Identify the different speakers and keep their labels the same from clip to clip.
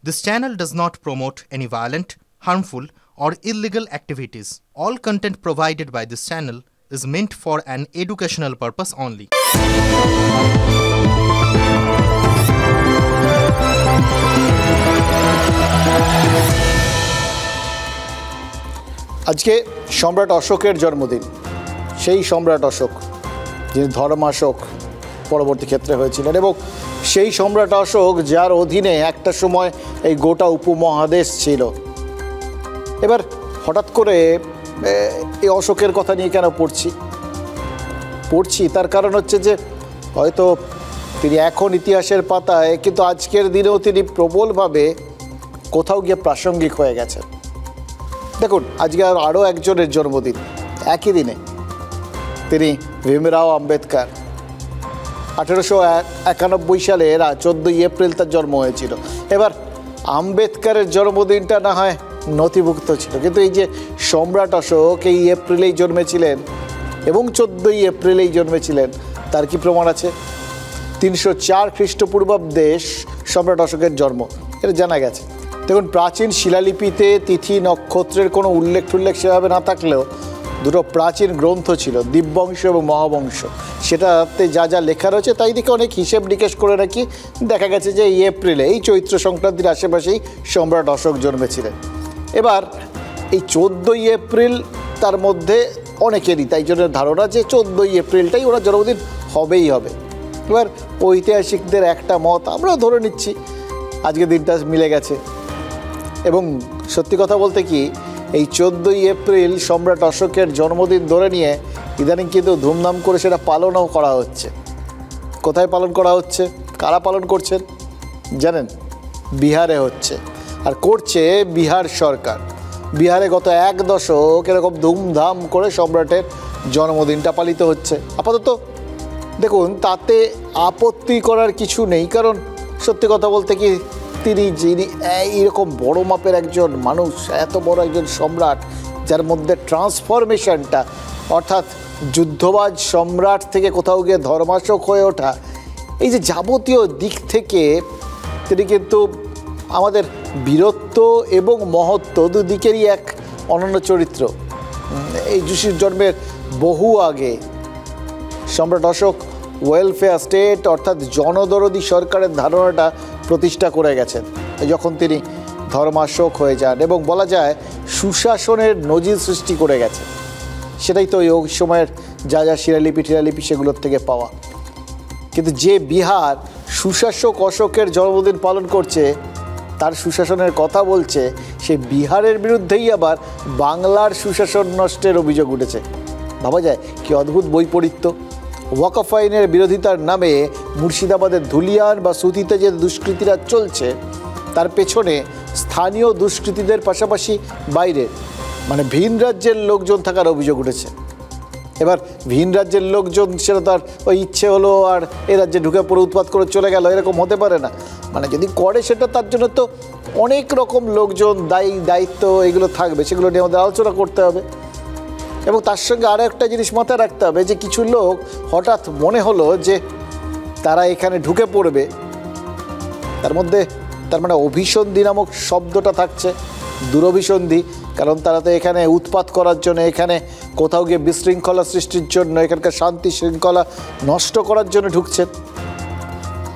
Speaker 1: This channel does not promote any violent, harmful, or illegal activities. All content provided by this channel is meant for an educational purpose only.
Speaker 2: আজকে সম্রাট অশোকের জন্মদিন। সেই সম্রাট অশোক যিনি ধর্মাশোক পরবর্তী ক্ষেত্রে হয়েছিলেন, এবং সেই সম্রাট অশোক যার অধীনে একটা সময় এই গোটা উপমহাদেশ ছিল। এবার হঠাৎ করে এই অশোকের কথা নিয়ে কেন পড়ছি তার কারণ হচ্ছে যে হয়তো তিনি এখন ইতিহাসের পাতায়, কিন্তু আজকের দিনেও তিনি প্রবলভাবে কোথাও গিয়ে প্রাসঙ্গিক হয়ে গেছেন। দেখুন, আজকে আরও একজনের জন্মদিন একই দিনে, তিনি ভীমরাও আম্বেদকর। 1891 সালের 14 এপ্রিল তার জন্ম হয়েছিল। এবার আম্বেদকরের জন্মদিনটা না হয় নথিভুক্ত ছিল, কিন্তু এই যে সম্রাট অশোক এই এপ্রিলেই জন্মেছিলেন এবং 14 এপ্রিলেই জন্মেছিলেন, তার কি প্রমাণ আছে? 304 খ্রিস্টপূর্বাব্দে সম্রাট অশোকের জন্ম, এটা জানা গেছে। দেখুন, প্রাচীন শিলালিপিতে তিথি নক্ষত্রের কোনো উল্লেখ সেভাবে না থাকলেও দুটো প্রাচীন গ্রন্থ ছিল, দীপবংশ এবং মহাবংশ। সেটাতে যা যা লেখা রয়েছে তাই দেখে অনেক হিসেব নিকেশ করে নাকি দেখা গেছে যে এই এপ্রিলে, এই চৈত্র সংক্রান্তির আশেপাশেই সম্রাট অশোক জন্মেছিলেন। এবার এই 14 এপ্রিল তার মধ্যে অনেকেরই তাই জন্য ধারণা যে 14 এপ্রিলটাই ওনার জন্মদিন হবেই হবে। এবার ঐতিহাসিকদের একটা মত আমরাও ধরে নিচ্ছি, আজকে দিনটা মিলে গেছে। এবং সত্যি কথা বলতে কি, এই 14 এপ্রিল সম্রাট অশোকের জন্মদিন ধরে নিয়ে ইদানিং কিন্তু ধুমধাম করে সেটা পালনও করা হচ্ছে। কোথায় পালন করা হচ্ছে, কারা পালন করছেন জানেন? বিহারে হচ্ছে, আর করছে বিহার সরকার। বিহারে গত 1 দশক এরকম ধুমধাম করে সম্রাটের জন্মদিনটা পালিত হচ্ছে। আপাতত দেখুন, তাতে আপত্তি করার কিছু নেই, কারণ সত্যি কথা বলতে কি, যিনি এইরকম বড় মাপের একজন মানুষ, এত বড় একজন সম্রাট, যার মধ্যে ট্রান্সফরমেশনটা, অর্থাৎ যুদ্ধবাজ সম্রাট থেকে কোথাও গিয়ে ধর্মাশোক হয়ে ওঠা, এই যে যাবতীয় দিক থেকে তিনি কিন্তু আমাদের বীরত্ব এবং মহত্ব দুদিকেরই এক অনন্য চরিত্র। এই যিশুর জন্মের বহু আগে সম্রাট অশোক ওয়েলফেয়ার স্টেট, অর্থাৎ জনদরদি সরকারের ধারণাটা প্রতিষ্ঠা করে গেছেন যখন তিনি ধর্মাশোক হয়ে যান, এবং বলা যায় সুশাসনের নজির সৃষ্টি করে গেছে। সেটাই তো ওই সময়ের যা যা শিলালিপি সেগুলোর থেকে পাওয়া। কিন্তু যে বিহার সুশাসক অশোকের জন্মদিন পালন করছে, তার সুশাসনের কথা বলছে, সে বিহারের বিরুদ্ধেই আবার বাংলার সুশাসন নষ্টের অভিযোগ উঠেছে। ভাবা যায় কি অদ্ভুত বৈপরীত্য। ওয়াকফ আইনের বিরোধিতার নামে মুর্শিদাবাদের ধুলিয়ান বা সুতিতে যে দুষ্কৃতিরা চলছে, তার পেছনে স্থানীয় দুষ্কৃতীদের পাশাপাশি বাইরের মানে ভিন রাজ্যের লোকজন থাকার অভিযোগ উঠেছে। এবার ভিন রাজ্যের লোকজন, সেটা তার ওই ইচ্ছে হলো আর এ রাজ্যে ঢুকে পড়ে উৎপাত করে চলে গেল, এরকম হতে পারে না। মানে যদি করে সেটা, তার জন্য তো অনেক রকম লোকজন দায়িত্ব এগুলো থাকবে, সেগুলো নিয়ে আমাদের আলোচনা করতে হবে। এবং তার সঙ্গে আরও একটা জিনিস মাথায় রাখতে হবে, যে কিছু লোক হঠাৎ মনে হলো যে তারা এখানে ঢুকে পড়বে, তার মানে অভিসন্ধি নামক শব্দটা থাকছে, দুরভিসন্ধি। কারণ তারা তো এখানে উৎপাত করার জন্য, এখানে কোথাও গিয়ে বিশৃঙ্খলা সৃষ্টির জন্য, এখানকার শান্তি শৃঙ্খলা নষ্ট করার জন্য ঢুকছেন।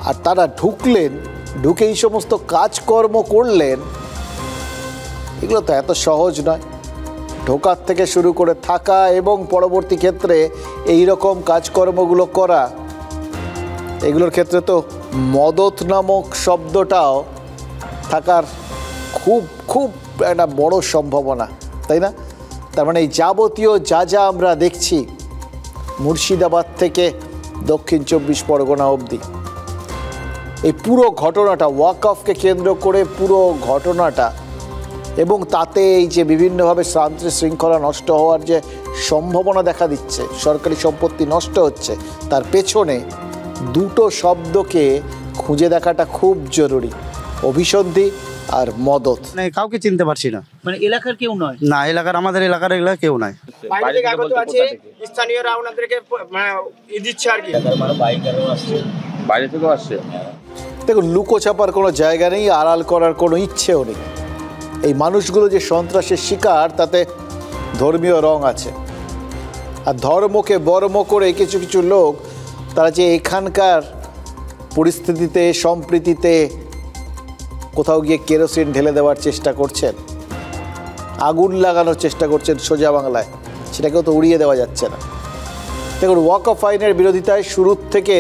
Speaker 2: আর তারা ঢুকে এই সমস্ত কাজকর্ম করলেন, এগুলো তো এত সহজ নয়। ঢোকার থেকে শুরু করে থাকা এবং পরবর্তী ক্ষেত্রে এই রকম কাজকর্মগুলো করা, এগুলোর ক্ষেত্রে তো মদত নামক শব্দটাও থাকার খুব খুব একটা বড় সম্ভাবনা, তাই না? তার মানে এই যাবতীয় যা আমরা দেখছি, মুর্শিদাবাদ থেকে দক্ষিণ 24 পরগনা অবধি, এই পুরো ঘটনাটা, ওয়াকফকে কেন্দ্র করে পুরো ঘটনাটা, এবং তাতে এই যে বিভিন্নভাবে শান্তি শৃঙ্খলা নষ্ট হওয়ার যে সম্ভাবনা দেখা দিচ্ছে, সরকারি সম্পত্তি নষ্ট হচ্ছে, তার পেছনে দুটো শব্দকে খুঁজে দেখাটা খুব জরুরি, অভিসন্ধি আর মদত।
Speaker 3: মানে কাউকে চিনতে পারছি না,
Speaker 4: মানে এলাকার কেউ নয়,
Speaker 3: না এলাকার, আমাদের এলাকার কেউ নাই।
Speaker 4: বাইরে থেকে আগত আছে, স্থানীয়রা ওনাদেরকে মানে দিচ্ছে আর কি।
Speaker 5: বাইরে থেকেও আসছে।
Speaker 2: দেখুন, লুকোচাপার কোনো জায়গা নেই, আড়াল করার কোনো ইচ্ছেও নেই। এই মানুষগুলো যে সন্ত্রাসের শিকার তাতে ধর্মীয় রং আছে। আর ধর্মকে বর্ম করে কিছু কিছু লোক তারা যে এখানকার পরিস্থিতিতে সম্প্রীতিতে কোথাও গিয়ে কেরোসিন ঢেলে দেওয়ার চেষ্টা করছেন, আগুন লাগানোর চেষ্টা করছেন সোজা বাংলায়, সেটাকেও তো উড়িয়ে দেওয়া যাচ্ছে না। দেখুন, ওয়াকফ আইনের বিরোধিতায় শুরুর থেকে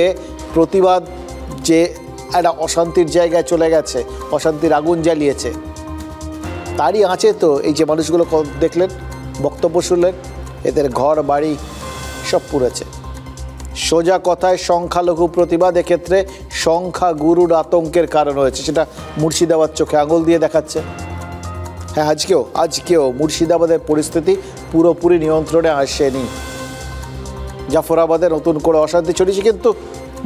Speaker 2: প্রতিবাদ যে একটা অশান্তির জায়গায় চলে গেছে, অশান্তির আগুন জ্বালিয়েছে, তারই আঁচে তো এই যে মানুষগুলো দেখলেন, বক্তব্য শুনলেন, এদের ঘর বাড়ি সব পুড়েছে। সোজা কথায় সংখ্যালঘু প্রতিবাদ এক্ষেত্রে সংখ্যাগুরুর আতঙ্কের কারণ হয়েছে, সেটা মুর্শিদাবাদ চোখে আঙুল দিয়ে দেখাচ্ছে। হ্যাঁ, আজকেও মুর্শিদাবাদের পরিস্থিতি পুরোপুরি নিয়ন্ত্রণে আসেনি। জাফরাবাদে নতুন করে অশান্তি ছড়িয়েছে, কিন্তু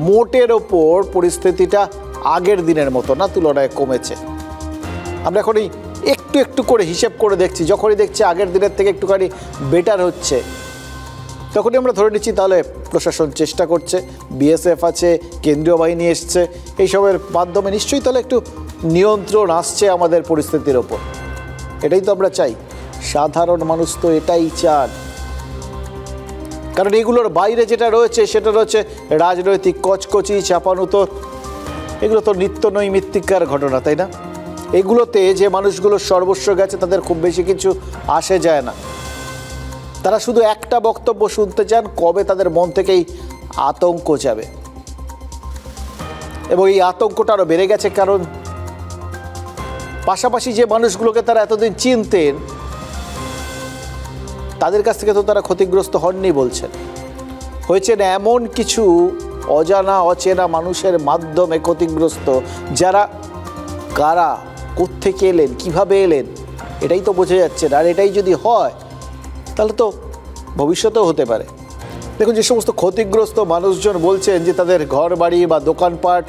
Speaker 2: মোটের ওপর পরিস্থিতিটা আগের দিনের মতো না, তুলনায় কমেছে। আমরা এখনই একটু একটু করে হিসেব করে দেখছি, যখনই দেখছি আগের দিনের থেকে একটুখানি বেটার হচ্ছে, তখনই আমরা ধরে নিচ্ছি তাহলে প্রশাসন চেষ্টা করছে, বিএসএফ আছে, কেন্দ্রীয় বাহিনী এসছে, এইসবের মাধ্যমে নিশ্চয়ই তাহলে একটু নিয়ন্ত্রণ আসছে আমাদের পরিস্থিতির ওপর। এটাই তো আমরা চাই, সাধারণ মানুষ তো এটাই চান। কারণ এগুলোর বাইরে যেটা রয়েছে সেটা রয়েছে রাজনৈতিক কচকচি, চাপানুতর, এগুলো তো নিত্য নৈমিত্তিকার ঘটনা, তাই না? এগুলোতে যে মানুষগুলো সর্বস্ব গেছে তাদের খুব বেশি কিছু আসে যায় না। তারা শুধু একটা বক্তব্য শুনতে চান, কবে তাদের মন থেকেই আতঙ্ক যাবে। এবং এই আতঙ্কটা আরও বেড়ে গেছে, কারণ পাশাপাশি যে মানুষগুলোকে তারা এতদিন চিনতেন তাদের কাছ থেকে তো তারা ক্ষতিগ্রস্ত হননি বলছেন, হয়েছেন এমন কিছু অজানা অচেনা মানুষের মাধ্যমে ক্ষতিগ্রস্ত, যারা কারা, কোত্থেকে এলেন, কিভাবে এলেন, এটাই তো বোঝা যাচ্ছে না। আর এটাই যদি হয় তাহলে তো ভবিষ্যতেও হতে পারে। দেখুন, যে সমস্ত ক্ষতিগ্রস্ত মানুষজন বলছেন যে তাদের ঘর বাড়ি বা দোকানপাট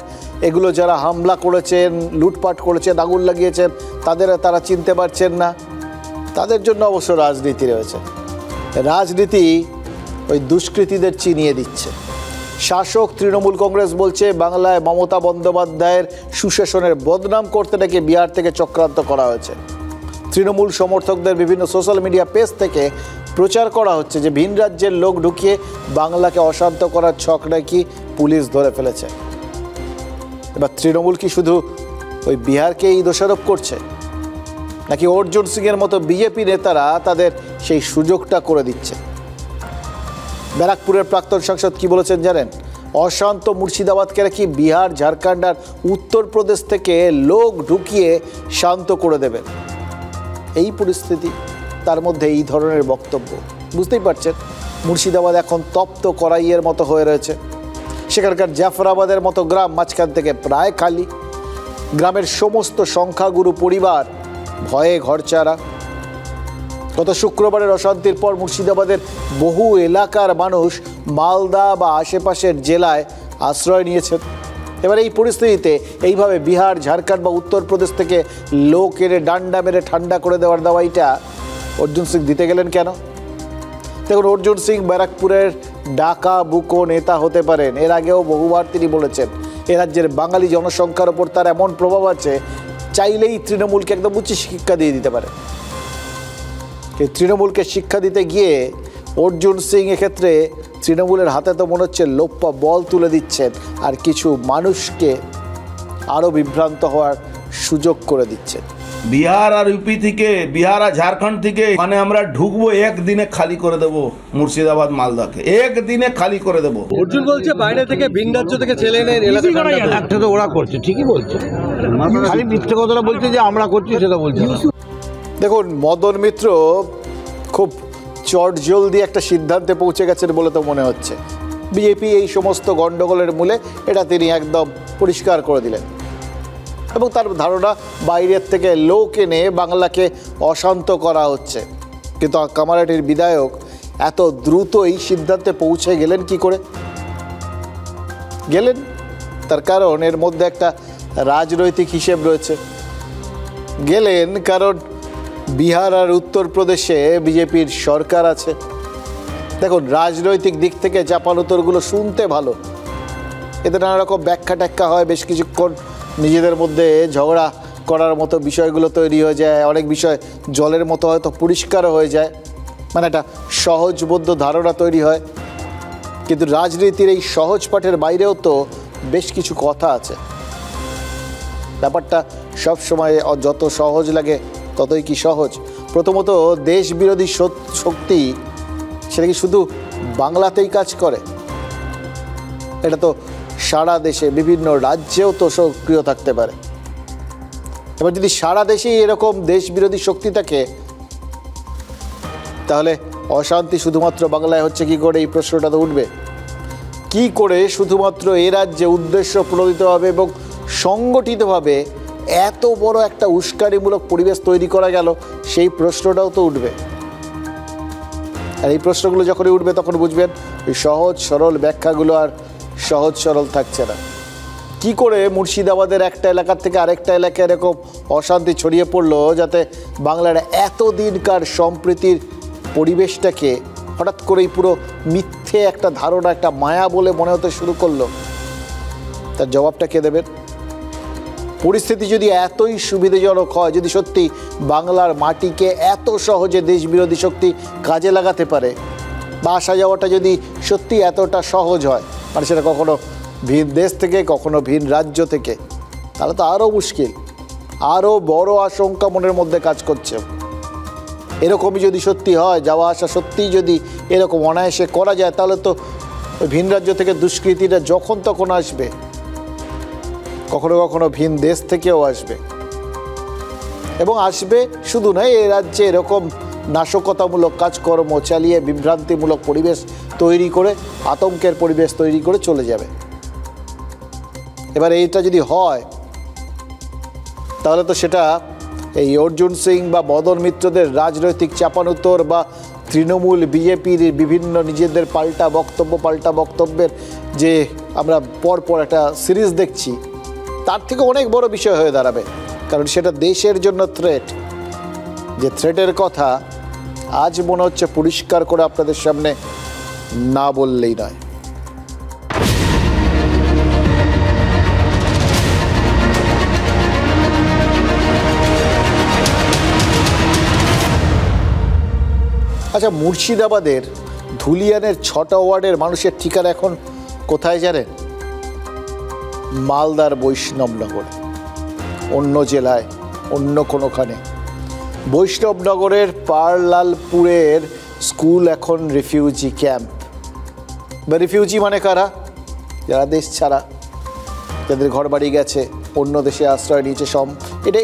Speaker 2: এগুলো যারা হামলা করেছেন, লুটপাট করেছেন, আগুন লাগিয়েছেন, তারা চিনতে পারছেন না, তাদের জন্য অবশ্য রাজনীতি রয়েছে। রাজনীতি ওই দুষ্কৃতীদের চিনিয়ে দিচ্ছে। শাসক তৃণমূল কংগ্রেস বলছে বাংলায় মমতা বন্দ্যোপাধ্যায়ের সুশাসনের বদনাম করতে নাকি বিহার থেকে চক্রান্ত করা হয়েছে। তৃণমূল সমর্থকদের বিভিন্ন সোশ্যাল মিডিয়া পেজ থেকে প্রচার করা হচ্ছে যে ভিন রাজ্যের লোক ঢুকিয়ে বাংলাকে অশান্ত করার ছক নাকি পুলিশ ধরে ফেলেছে। এবার তৃণমূল কি শুধু ওই বিহারকেই দোষারোপ করছে, নাকি অর্জুন সিংয়ের মতো বিজেপি নেতারা তাদের সেই সুযোগটা করে দিচ্ছে? ব্যারাকপুরের প্রাক্তন সাংসদ কি বলেছেন জানেন? অশান্ত মুর্শিদাবাদকে নাকি বিহার, ঝাড়খণ্ড আর উত্তরপ্রদেশ থেকে লোক ঢুকিয়ে শান্ত করে দেবেন। এই পরিস্থিতি, তার মধ্যে এই ধরনের বক্তব্য, বুঝতেই পারছেন মুর্শিদাবাদ এখন তপ্ত কড়াইয়ের মতো হয়ে রয়েছে। সেখানকার জাফরাবাদের মতো গ্রাম মাঝখান থেকে প্রায় খালি। গ্রামের সমস্ত সংখ্যাগুরু পরিবার ভয়ে ঘরচারা। গত শুক্রবারের অশান্তির পর মুর্শিদাবাদের বহু এলাকার মানুষ মালদা বা আশেপাশের জেলায় আশ্রয় নিয়েছেন। এবার এই পরিস্থিতিতে এইভাবে বিহার, ঝাড়খণ্ড বা উত্তরপ্রদেশ থেকে লোক এনে ডান্ডা মেরে ঠান্ডা করে দেওয়ার দাওয়াইটা অর্জুন সিং দিতে গেলেন কেন? দেখুন, অর্জুন সিং ব্যারাকপুরের ডাকা বুকো নেতা হতে পারেন, এর আগেও বহুবার তিনি বলেছেন এ রাজ্যের বাঙালি জনসংখ্যার ওপর তার এমন প্রভাব আছে, চাইলেই তৃণমূলকে একদম উচ্চ শিক্ষা দিয়ে দিতে পারে। তৃণমূলকে শিক্ষা দিতে গিয়ে অর্জুন সিং এক্ষেত্রে তৃণমূলের হাতে তো মনে হচ্ছে লোপ্পা বল তুলে দিচ্ছেন, আর কিছু মানুষকে আরও বিভ্রান্ত হওয়ার সুযোগ করে দিচ্ছেন।
Speaker 5: বিহার আর ইউপি থেকে, বিহার আর ঝাড়খণ্ড থেকে মানে আমরা ঢুকবো, একদিনে খালি করে দেব মুর্শিদাবাদ, মালদাকে একদিনে খালি করে দেব।
Speaker 6: অর্জুন বলছে বাইরে থেকে, ভিন রাজ্য থেকে ছেলে এনে এলাকা
Speaker 7: একটা তো ওরা করছে, ঠিকই বলছে, খালি মিথ্যে কথাটা বলছে যে আমরা করছি সেটা বলছে।
Speaker 2: দেখুন, মদন মিত্র খুব চটজলদি একটা সিদ্ধান্তে পৌঁছে গেছেন বলে তো মনে হচ্ছে। বিজেপি এই সমস্ত গণ্ডগোলের মূলে এটা তিনি একদম পরিষ্কার করে দিলেন, এবং তার ধারণা বাইরের থেকে লোক এনে বাংলাকে অশান্ত করা হচ্ছে। কিন্তু কামারহাটির বিধায়ক এত দ্রুত এই সিদ্ধান্তে পৌঁছে গেলেন কি করে? গেলেন তার কারণ এর মধ্যে একটা রাজনৈতিক হিসেব রয়েছে। গেলেন কারণ বিহার আর উত্তরপ্রদেশে বিজেপির সরকার আছে। দেখুন, রাজনৈতিক দিক থেকে চাপানুতরগুলো শুনতে ভালো, এতে নানা রকম ব্যাখ্যা ট্যাখ্যা হয়, বেশ কিছুক্ষণ আলোচনা হয়, কিন্তু বাস্তবে কি হচ্ছে, নিজেদের মধ্যে ঝগড়া করার মতো বিষয়গুলো তৈরি হয়ে যায়, অনেক বিষয় জলের মতো হয়তো পরিষ্কারও হয়ে যায়, মানে একটা সহজবোধ্য ধারণা তৈরি হয়। কিন্তু রাজনীতির এই সহজ পাঠের বাইরেও তো বেশ কিছু কথা আছে। ব্যাপারটা সব সময় যত সহজ লাগে ততই কি সহজ? প্রথমত, দেশ বিরোধী শক্তি সেটা কি শুধু বাংলাতেই কাজ করে? এটা তো সারা দেশে বিভিন্ন রাজ্যেও তো সক্রিয় থাকতে পারে। এবার যদি সারা দেশেই এরকম দেশ বিরোধী শক্তি থাকে, তাহলে অশান্তি শুধুমাত্র বাংলায় হচ্ছে কি করে? এই প্রশ্নটা তো উঠবে। কি করে শুধুমাত্র এ রাজ্যে উদ্দেশ্য প্রণোদিতভাবে এবং সংগঠিতভাবে এত বড় একটা উস্কানিমূলক পরিবেশ তৈরি করা গেল, সেই প্রশ্নটাও তো উঠবে। আর এই প্রশ্নগুলো যখনই উঠবে তখন বুঝবেন এই সহজ সরল ব্যাখ্যাগুলো আর সহজ সরল থাকছে না। কি করে মুর্শিদাবাদের একটা এলাকার থেকে আরেকটা এলাকায় এরকম অশান্তি ছড়িয়ে পড়লো, যাতে বাংলার এতদিনকার সম্প্রীতির পরিবেশটাকে হঠাৎ করেই পুরো মিথ্যে একটা ধারণা, একটা মায়া বলে মনে হতে শুরু করলো? তার জবাবটা কে দেবেন? পরিস্থিতি যদি এতই সুবিধাজনক হয়, যদি সত্যি বাংলার মাটিকে এত সহজে দেশ বিরোধী শক্তি কাজে লাগাতে পারে, বা আসা যাওয়াটা যদি সত্যি এতটা সহজ হয়, মানে সেটা কখনো ভিন দেশ থেকে কখনো ভিন রাজ্য থেকে, তাহলে তো আরও মুশকিল, আরও বড় আশঙ্কা মনের মধ্যে কাজ করছে। এরকমই যদি সত্যি হয়, যাওয়া আসা সত্যিই যদি এরকম অনায়াসে করা যায়, তাহলে তো ভিন রাজ্য থেকে দুষ্কৃতীরা যখন তখন আসবে, কখনো কখনো ভিন দেশ থেকেও আসবে। এবং আসবে শুধু নয়, এই রাজ্যে এরকম নাশকতামূলক কাজকর্ম চালিয়ে বিভ্রান্তিমূলক পরিবেশ তৈরি করে, আতঙ্কের পরিবেশ তৈরি করে চলে যাবে। এবার এইটা যদি হয়, তাহলে তো সেটা এই অর্জুন সিং বা মদন মিত্রদের রাজনৈতিক চাপানুতর, বা তৃণমূল বিজেপির বিভিন্ন নিজেদের পাল্টা বক্তব্যের যে আমরা পরপর একটা সিরিজ দেখছি, তার থেকে অনেক বড় বিষয় হয়ে দাঁড়াবে। কারণ সেটা দেশের জন্য থ্রেট। যে থ্রেটের কথা আজ মনে হচ্ছে পরিষ্কার করে আপনাদের সামনে না বললেই নয়। আচ্ছা, মুর্শিদাবাদের ধুলিয়ানের 6টা ওয়ার্ডের মানুষের ঠিকানা এখন কোথায় জানেন? মালদার বৈষ্ণবনগর, অন্য জেলায়, অন্য কোনোখানে। বৈষ্ণবনগরের পারলালপুরের স্কুল এখন রিফিউজি ক্যাম্প। বা রিফিউজি মানে কারা? যারা দেশ ছাড়া, যাদের ঘর বাড়ি গেছে, অন্য দেশে আশ্রয় নিয়েছে।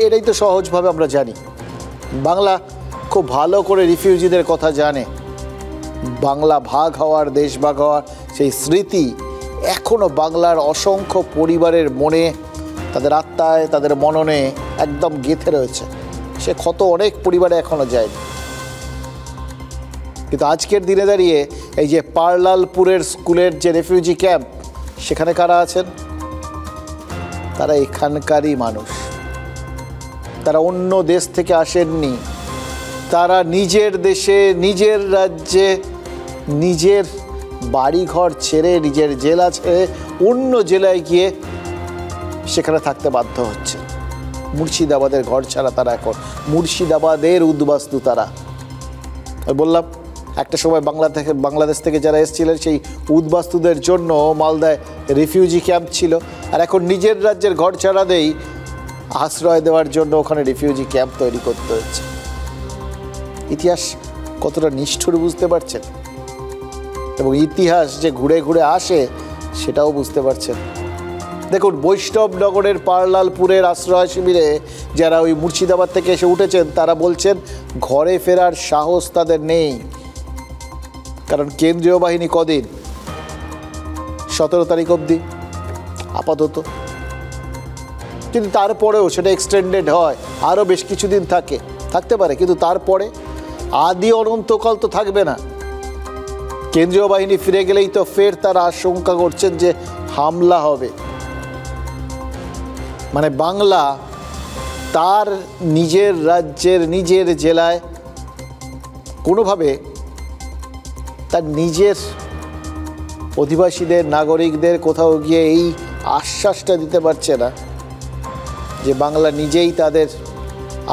Speaker 2: এটাই তো সহজভাবে আমরা জানি। বাংলা খুব ভালো করে রিফিউজিদের কথা জানে। বাংলা ভাগ হওয়ার, দেশ ভাগ হওয়ার সেই স্মৃতি এখনও বাংলার অসংখ্য পরিবারের মনে, তাদের আত্মায়, তাদের মননে একদম গেঁথে রয়েছে। সে ক্ষত অনেক পরিবারে এখনও যায়নি। কিন্তু আজকের দিনে দাঁড়িয়ে এই যে পারলালপুরের স্কুলের যে রেফিউজি ক্যাম্প, সেখানে কারা আছেন? তারা এখানকারই মানুষ। তারা অন্য দেশ থেকে আসেননি। তারা নিজের দেশে, নিজের রাজ্যে, নিজের বাড়িঘর ছেড়ে, নিজের জেলা ছেড়ে অন্য জেলায় গিয়ে সেখানে থাকতে বাধ্য হচ্ছে। মুর্শিদাবাদের ঘর ছাড়া তারা এখন, মুর্শিদাবাদের উদ্বাস্তু তারা। বললাম একটা সময় বাংলাদেশ থেকে যারা এসেছিলেন, সেই উদ্বাস্তুদের জন্য মালদায় রিফিউজি ক্যাম্প ছিল। আর এখন নিজের রাজ্যের ঘর ছাড়াদেই আশ্রয় দেওয়ার জন্য ওখানে রিফিউজি ক্যাম্প তৈরি করতে হচ্ছে। ইতিহাস কতটা নিষ্ঠুর বুঝতে পারছেন? এবং ইতিহাস যে ঘুরে ঘুরে আসে সেটাও বুঝতে পারছেন। দেখুন, বৈষ্ণবনগরের পারলালপুরের আশ্রয় শিবিরে যারা ওই মুর্শিদাবাদ থেকে এসে উঠেছেন, তারা বলছেন ঘরে ফেরার সাহস তাদের নেই। কারণ কেন্দ্রীয় বাহিনী কদিন? 17 তারিখ অবধি আপাতত। কিন্তু তারপরেও সেটা এক্সটেন্ডেড হয়, আরও বেশ কিছুদিন থাকতে পারে। কিন্তু তারপরে আদি অনন্তকাল তো থাকবে না। কেন্দ্রীয় বাহিনী ফিরে গেলেই তো ফের তারা আশঙ্কা করছেন যে হামলা হবে। মানে বাংলা তার নিজের রাজ্যের, নিজের জেলায় কোনোভাবে তার নিজের অধিবাসীদের, নাগরিকদের কোথাও গিয়ে এই আশ্বাসটা দিতে পারছে না যে বাংলা নিজেই তাদের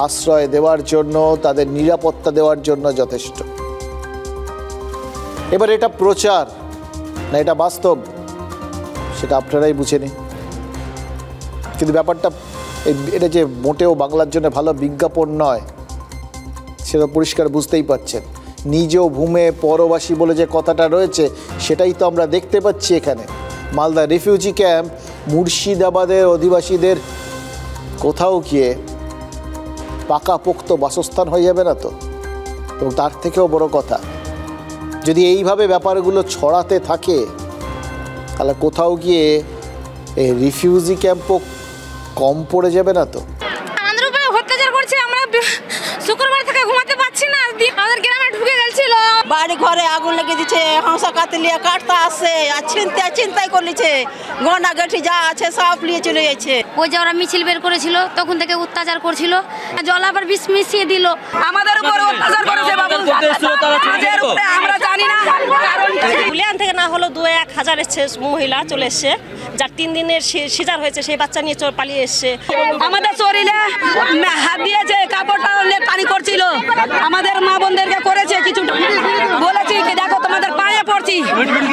Speaker 2: আশ্রয় দেওয়ার জন্য, তাদের নিরাপত্তা দেওয়ার জন্য যথেষ্ট। এবার এটা প্রচার না এটা বাস্তব, সেটা আপনারাই বুঝে নিন। কিন্তু ব্যাপারটা এটা যে মোটেও বাংলার জন্য ভালো বিজ্ঞাপন নয়, সেটা পরিষ্কার বুঝতেই পারছেন। নিজ ভূমে পরবাসী বলে যে কথাটা রয়েছে, সেটাই তো আমরা দেখতে পাচ্ছি এখানে। মালদা রিফিউজি ক্যাম্প মুর্শিদাবাদের অধিবাসীদের কোথাও গিয়ে পাকাপোক্ত বাসস্থান হয়ে যাবে না তো? এবং তার থেকেও বড় কথা, যদি এইভাবে ব্যাপারগুলো ছড়াতে থাকে, তাহলে কোথাও গিয়ে এই রিফিউজি ক্যাম্পও কম পড়ে যাবে না তো?
Speaker 8: আমাদের উপরে অত্যাচার করছে, আমরা শুক্রবার থেকে ঘুমাতে পারছি না, আমাদের গ্রামে ঢুকে গেছিল,
Speaker 9: বাড়ি ঘরে আগুন লেগে দিচ্ছে, হাঁসা কাতলিয়া কাটতে আসে আর চিন্তাই করলিছে, গনা গেঠি যা আছে সব নিয়ে চলে যাচ্ছে।
Speaker 8: ওই যে ওরা মিছিল বের করেছিল, তখন থেকে অত্যাচার করছিল, জল আবার বিষ মিশিয়ে দিল,
Speaker 9: আমাদের উপরে অত্যাচার করেছে বাবু, আমাদের উপরে আমরা জানি না।
Speaker 10: পুলিয়ান থেকে না হলো 2-1 এসছে মহিলা চলে এসছে, যার 3 দিনের সিজার হয়েছে, সেই বাচ্চা নিয়ে পালিয়ে এসছে।
Speaker 9: আমাদের শরীরে হাত দিয়েছে, কাপড়টা পানি করছিল, আমাদের মা বোনদেরকে করেছে কিছু, বলেছি কি দেখো তোমাদের পায়ে পড়ছি,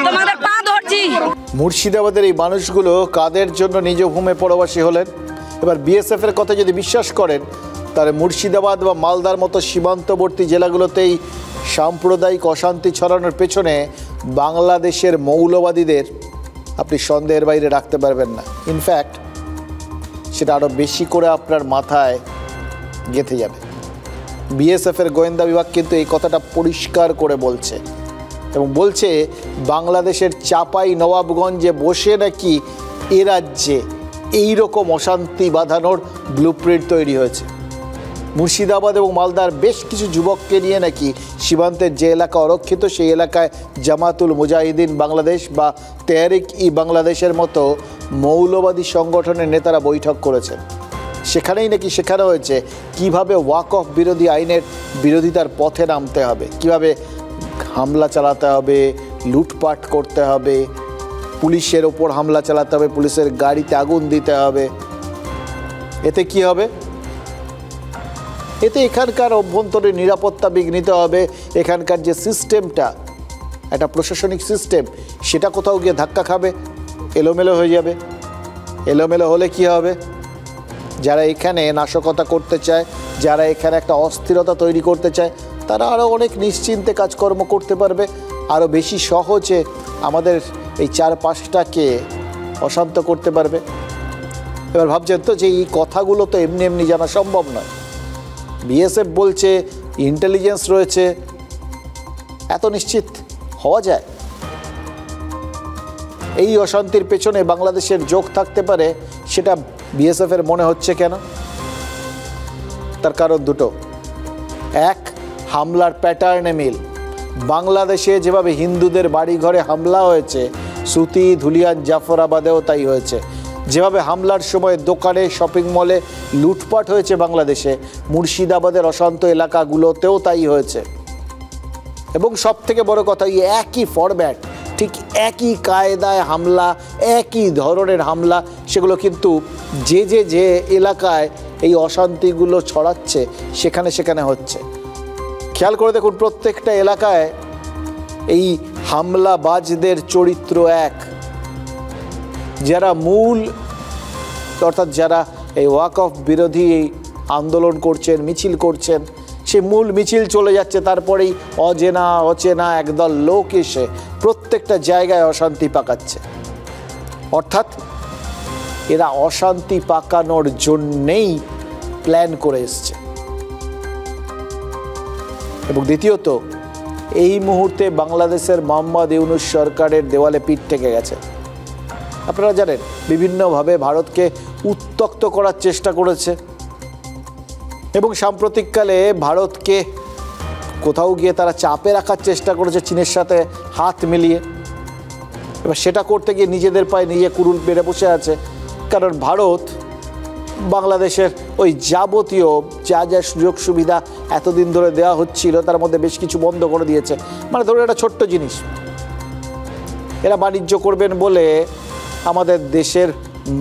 Speaker 9: তোমাদের পা ধরছি।
Speaker 2: মুর্শিদাবাদের এই মানুষগুলো কাদের জন্য নিজ ভূমে পরবাসী হলেন? এবার বিএসএফ এর কথা যদি বিশ্বাস করেন, তাহলে মুর্শিদাবাদ বা মালদার মতো সীমান্তবর্তী জেলাগুলোতেই সাম্প্রদায়িক অশান্তি ছড়ানোর পেছনে বাংলাদেশের মৌলবাদীদের আপনি সন্দেহের বাইরে রাখতে পারবেন না। ইনফ্যাক্ট সেটা আরও বেশি করে আপনার মাথায় গেঁথে যাবে। বিএসএফের গোয়েন্দা বিভাগ কিন্তু এই কথাটা পরিষ্কার করে বলছে, এবং বলছে বাংলাদেশের চাপাই নবাবগঞ্জে বসে নাকি এ রাজ্যে এইরকম অশান্তি বাঁধানোর ব্লুপ্রিন্ট তৈরি হয়েছে। মুর্শিদাবাদ এবং মালদার বেশ কিছু যুবককে নিয়ে নাকি সীমান্তের যে এলাকা অরক্ষিত, সেই এলাকায় জামাতুল মুজাহিদিন বাংলাদেশ বা তেহরিক-ই-বাংলাদেশের মতো মৌলবাদী সংগঠনের নেতারা বৈঠক করেছেন। সেখানেই নাকি শেখানো হয়েছে কিভাবে ওয়াকফ বিরোধী আইনের বিরোধিতার পথে নামতে হবে, কিভাবে হামলা চালাতে হবে, লুটপাট করতে হবে, পুলিশের ওপর হামলা চালাতে হবে, পুলিশের গাড়িতে আগুন দিতে হবে। এতে কি হবে? এতে এখানকার অভ্যন্তরীণ নিরাপত্তা বিঘ্নিত হবে, এখানকার যে সিস্টেমটা, একটা প্রশাসনিক সিস্টেম, সেটা কোথাও গিয়ে ধাক্কা খাবে, এলোমেলো হয়ে যাবে। এলোমেলো হলে কি হবে? যারা এখানে নাশকতা করতে চায়, যারা এখানে একটা অস্থিরতা তৈরি করতে চায়, তারা আরও অনেক নিশ্চিন্তে কাজকর্ম করতে পারবে, আরও বেশি সহজে আমাদের এই চারপাশটাকে অশান্ত করতে পারবে। এবার ভাবছেন তো যে এই কথাগুলো তো এমনি এমনি জানা সম্ভব নয়। বিএসএফ বলছে, ইন্টেলিজেন্স রয়েছে, এত নিশ্চিত হওয়া যায়? এই অশান্তির পেছনে বাংলাদেশের যোগ থাকতে পারে, সেটা বিএসএফের মনে হচ্ছে কেন? তার কারণ দুটো। এক, হামলার প্যাটার্নে মিল। বাংলাদেশে যেভাবে হিন্দুদের বাড়ি ঘরে হামলা হয়েছে, সুতি, ধুলিয়ান, জাফরাবাদেও তাই হয়েছে। যেভাবে হামলার সময় দোকানে, শপিং মলে লুটপাট হয়েছে বাংলাদেশে, মুর্শিদাবাদের অশান্ত এলাকাগুলোতেও তাই হয়েছে। এবং সব থেকে বড় কথা, এই একই ফরম্যাট, ঠিক একই কায়দায় হামলা, একই ধরনের হামলা, সেগুলো কিন্তু যে এলাকায় এই অশান্তিগুলো ছড়াচ্ছে সেখানে সেখানে হচ্ছে। খেয়াল করে দেখুন, প্রত্যেকটা এলাকায় এই হামলাবাজদের চরিত্র এক। যারা মূল, অর্থাৎ যারা এই ওয়াকফ বিরোধী আন্দোলন করছেন, মিছিল করছেন, সে মূল মিছিল চলে যাচ্ছে, তারপরেই অচেনা একদল লোক এসে প্রত্যেকটা জায়গায় অশান্তি পাকাচ্ছে। অর্থাৎ এরা অশান্তি পাকানোর জন্যেই প্ল্যান করে এসছে। এবং দ্বিতীয়ত, এই মুহূর্তে বাংলাদেশের মোহাম্মদ ইউনূস সরকারের দেওয়ালে পিঠ থেকে গেছে। আপনারা জানেন, বিভিন্নভাবে ভারতকে উত্তক্ত করার চেষ্টা করেছে, এবং সাম্প্রতিককালে ভারতকে কোথাও গিয়ে তারা চাপে রাখার চেষ্টা করেছে চীনের সাথে হাত মিলিয়ে। এবার সেটা করতে গিয়ে নিজেদের পায়ে নিজে কুড়ুল পেরে বসে আছে, কারণ ভারত বাংলাদেশের ওই যাবতীয় যা সুযোগ সুবিধা এতদিন ধরে দেওয়া হচ্ছিল, তার মধ্যে বেশ কিছু বন্ধ করে দিয়েছে। মানে ধরুন, একটা ছোট্ট জিনিস, এরা বাণিজ্য করবেন বলে আমাদের দেশের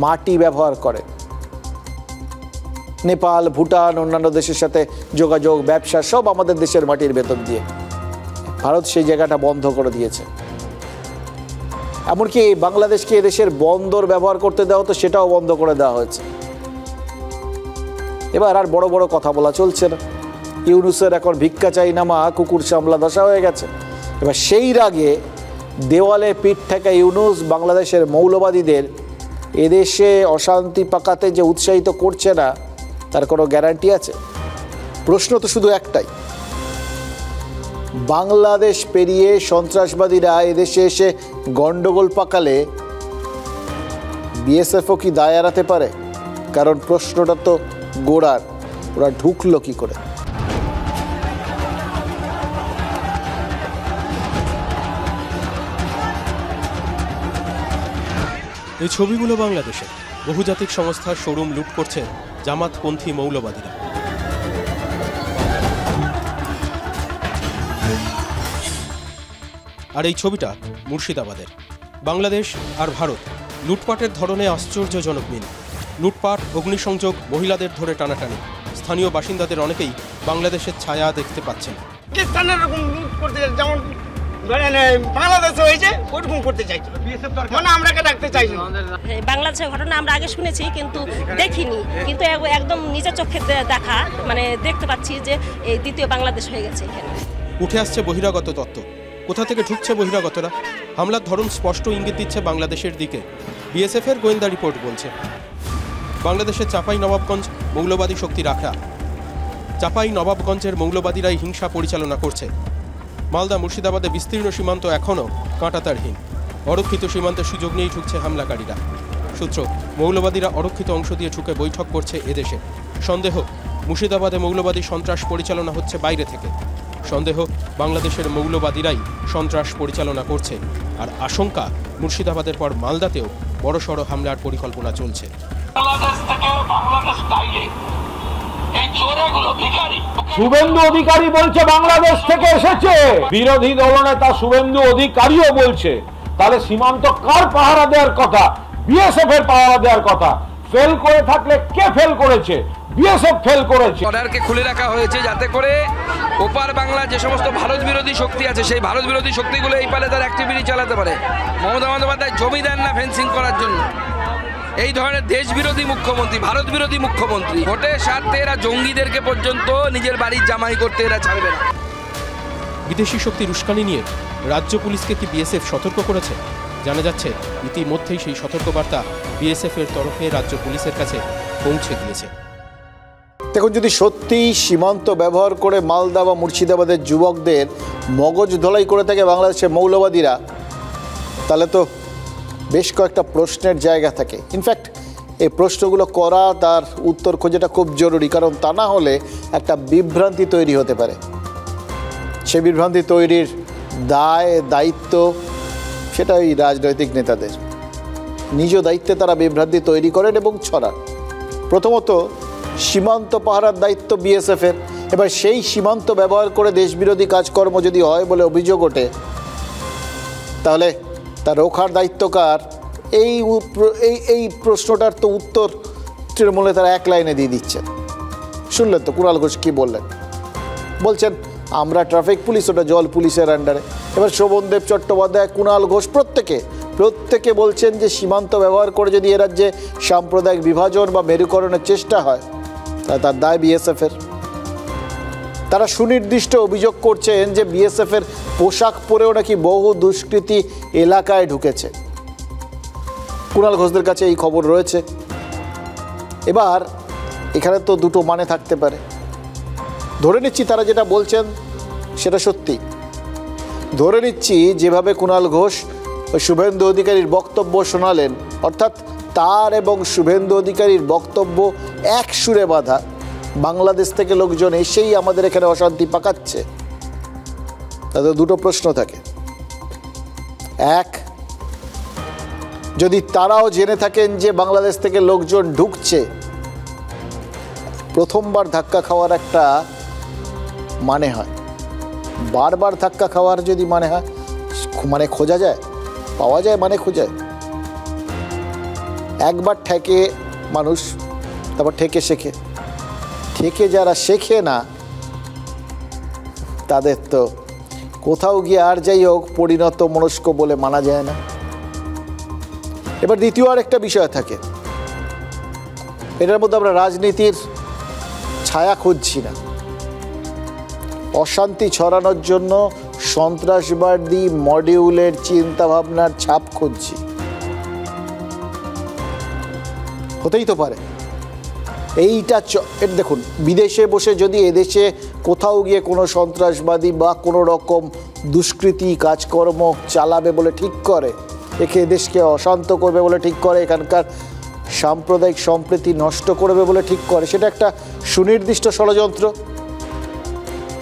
Speaker 2: মাটি ব্যবহার করে, নেপাল, ভুটান, অন্যান্য দেশের সাথে যোগাযোগ, ব্যবসা সব আমাদের দেশের মাটির ভেতর দিয়ে। ভারত সেই জায়গাটা বন্ধ করে দিয়েছে। এমনকি বাংলাদেশকে এদেশের বন্দর ব্যবহার করতে দেওয়া হতো, সেটাও বন্ধ করে দেওয়া হয়েছে। এবার আর বড় বড় কথা বলা চলছে না। ইউনূসের এখন ভিক্ষা চাই নামা কুকুর সামলা দশা হয়ে গেছে। এবার সেই রাগে দেওয়ালে পিঠ ঠেকা ইউনূস বাংলাদেশের মৌলবাদীদের এদেশে অশান্তি পাকাতে যে উৎসাহিত করছে না, তার কোনো গ্যারান্টি আছে? প্রশ্ন তো শুধু একটাই, বাংলাদেশ পেরিয়ে সন্ত্রাসবাদীরা এদেশে এসে গন্ডগোল পাকালে বিএসএফও কি দায় এড়াতে পারে? কারণ প্রশ্নটা তো গোড়ার, ওরা ঢুকলো কি করে?
Speaker 11: এই ছবিগুলো বাংলাদেশে বহুজাতিক সংস্থার শোরুম লুট করছে জামাতপন্থী মৌলবাদীরা। আর এই ছবিটা মুর্শিদাবাদের। বাংলাদেশ আর ভারত লুটপাটের ধরনে আশ্চর্যজনক মিল। লুটপাট, অগ্নিসংযোগ, মহিলাদের ধরে টানাটানি। স্থানীয় বাসিন্দাদের অনেকেই বাংলাদেশের ছায়া দেখতে পাচ্ছেন।
Speaker 4: যেমন বাংলাদেশে হয়েছে ওরকম করতে চাইছিল, মানে আমরাকে ডাকতে চাইছিল।
Speaker 10: বাংলাদেশের ঘটনা আমরা আগে শুনেছি কিন্তু দেখিনি, কিন্তু একদম নিজের চোখে দেখা, মানে দেখতে পাচ্ছি যে এই দ্বিতীয় বাংলাদেশ হয়ে গেছে এখানে।
Speaker 11: উঠে আসছে বহিরাগত তত্ত্ব। কোথা থেকে ঢুকছে বহিরাগতরা? হামলার ধরন স্পষ্ট ইঙ্গিত দিচ্ছে বাংলাদেশের দিকে। বিএসএফের গোয়েন্দা রিপোর্ট বলছে বাংলাদেশের চাঁপাই নবাবগঞ্জ মৌলবাদী শক্তি রাখা। চাঁপাই নবাবগঞ্জের মৌলবাদীরাই হিংসা পরিচালনা করছে। মালদা মুর্শিদাবাদে বিস্তীর্ণ সীমান্ত এখনও কাঁটাতারহীন। অরক্ষিত সীমান্তে সুযোগ নিয়েই ঢুকছে হামলাকারীরা। সূত্র, মৌলবাদীরা অরক্ষিত অংশ দিয়ে ঢুকে বৈঠক করছে এদেশে। সন্দেহ, মুর্শিদাবাদে মৌলবাদী সন্ত্রাস পরিচালনা হচ্ছে বাইরে থেকে। সন্দেহ, বাংলাদেশের মৌলবাদীরাই সন্ত্রাস পরিচালনা করছে। আর আশঙ্কা, মুর্শিদাবাদের পর মালদাতেও বড়সড় হামলার পরিকল্পনা চলছে।
Speaker 7: শুভেন্দু অধিকারী বলছে বাংলাদেশ থেকে এসেছে, বিরোধী দলনেতা শুভেন্দু অধিকারীও বলছে, তাহলে সীমান্ত কার পাহারা দেওয়ার কথা? বিএসএফ এর পাহারা দেওয়ার কথা। ফেল করে থাকলে কে ফেল করেছে? বিএসএফ ফেল করেছে।
Speaker 12: বর্ডারকে খুলে রাখা হয়েছে যাতে করে ওপার বাংলা যে সমস্ত ভারত বিরোধী শক্তি আছে, সেই ভারত বিরোধী শক্তিগুলো এই পারে তার অ্যাক্টিভিটি চালাতে পারে। মমতা বন্দ্যোপাধ্যায় জমি দেন না ফেন্সিং করার জন্য। এই ধরনের দেশ বিরোধী মুখ্যমন্ত্রী, ভারত বিরোধী মুখ্যমন্ত্রী, ভোটের স্বার্থে এরা জঙ্গিদেরকে পর্যন্ত নিজের বাড়ির জামাই করতে এরা ছাড়বে না।
Speaker 11: বিদেশি শক্তির উস্কানি নিয়ে রাজ্য পুলিশকে কি বিএসএফ সতর্ক করেছে? জানা যাচ্ছে ইতিমধ্যেই সেই সতর্কবার্তা বিএসএফ এর তরফে রাজ্য পুলিশের কাছে পৌঁছে গিয়েছে।
Speaker 2: দেখুন, যদি সত্যিই সীমান্ত ব্যবহার করে মালদা বা মুর্শিদাবাদের যুবকদের মগজ ধোলাই করে থাকে বাংলাদেশের মৌলবাদীরা, তাহলে তো বেশ কয়েকটা প্রশ্নের জায়গা থাকে। ইনফ্যাক্ট এই প্রশ্নগুলো করা, তার উত্তর খোঁজাটা খুব জরুরি, কারণ তা না হলে একটা বিভ্রান্তি তৈরি হতে পারে। সে বিভ্রান্তি তৈরির দায় দায়িত্ব সেটা ওই রাজনৈতিক নেতাদের। নিজ দায়িত্বে তারা বিভ্রান্তি তৈরি করেন এবং ছড়ান। প্রথমত, সীমান্ত পাহারার দায়িত্ব বিএসএফের। এবার সেই সীমান্ত ব্যবহার করে দেশবিরোধী কাজকর্ম যদি হয় বলে অভিযোগ ওঠে, তাহলে তা রোখার দায়িত্ব কার? এই প্রশ্নটার তো উত্তর তৃণমূলে তারা এক লাইনে দিয়ে দিচ্ছেন। শুনলেন তো কুণাল ঘোষ কী বললেন? বলছেন আমরা ট্রাফিক পুলিশ, ওটা জল পুলিশের আন্ডারে। এবার শোভনদেব চট্টোপাধ্যায়, কুণাল ঘোষ প্রত্যেকে বলছেন যে সীমান্ত ব্যবহার করে যদি এ রাজ্যে সাম্প্রদায়িক বিভাজন বা মেরুকরণের চেষ্টা হয়, তার দায় বিএসএফের। তারা সুনির্দিষ্ট অভিযোগ করছেন যে বিএসএফের পোশাক পরেও নাকি বহু দুষ্কৃতী এলাকায় ঢুকেছে। কুণাল ঘোষদের কাছে এই খবর রয়েছে। এবার এখানে তো দুটো মানে থাকতে পারে। ধরে নিচ্ছি তারা যেটা বলছেন সেটা সত্যি। ধরে নিচ্ছি যেভাবে কুণাল ঘোষ শুভেন্দু অধিকারীর বক্তব্য শোনালেন, অর্থাৎ তার এবং শুভেন্দু অধিকারীর বক্তব্য এক সুরে বাঁধা। বাংলাদেশ থেকে লোকজন এসেই আমাদের এখানে অশান্তি পাকাচ্ছে। তাদের দুটো প্রশ্ন থাকে। এক, যদি তারাও জেনে থাকেন যে বাংলাদেশ থেকে লোকজন ঢুকছে, প্রথমবার ধাক্কা খাওয়ার একটা মানে হয়, বারবার ধাক্কা খাওয়ার যদি মানে হয়, মানে খোঁজা যায়, পাওয়া যায়, মানে খোঁজায়। একবার ঠেকে মানুষ, তারপর ঠেকে শেখে। থেকে যারা শেখে না তাদের তো কোথাও গিয়ে আর যাই হোক পরিণত মনস্ক বলে মানা যায় না। এবার দ্বিতীয় আর একটা বিষয় থাকে, এটার মধ্যে আমরা রাজনীতির ছায়া খুঁজছি না, অশান্তি ছড়ানোর জন্য সন্ত্রাসবাদী মডিউলের চিন্তাভাবনার ছাপ খুঁজছি। হতেই তো পারে এইটা দেখুন, বিদেশে বসে যদি এদেশে কোথাও গিয়ে কোনো সন্ত্রাসবাদী বা কোনো রকম দুষ্কৃতি কাজকর্ম চালাবে বলে ঠিক করে, একে এদেশকে অশান্ত করবে বলে ঠিক করে, এখানকার সাম্প্রদায়িক সম্প্রীতি নষ্ট করবে বলে ঠিক করে, সেটা একটা সুনির্দিষ্ট ষড়যন্ত্র।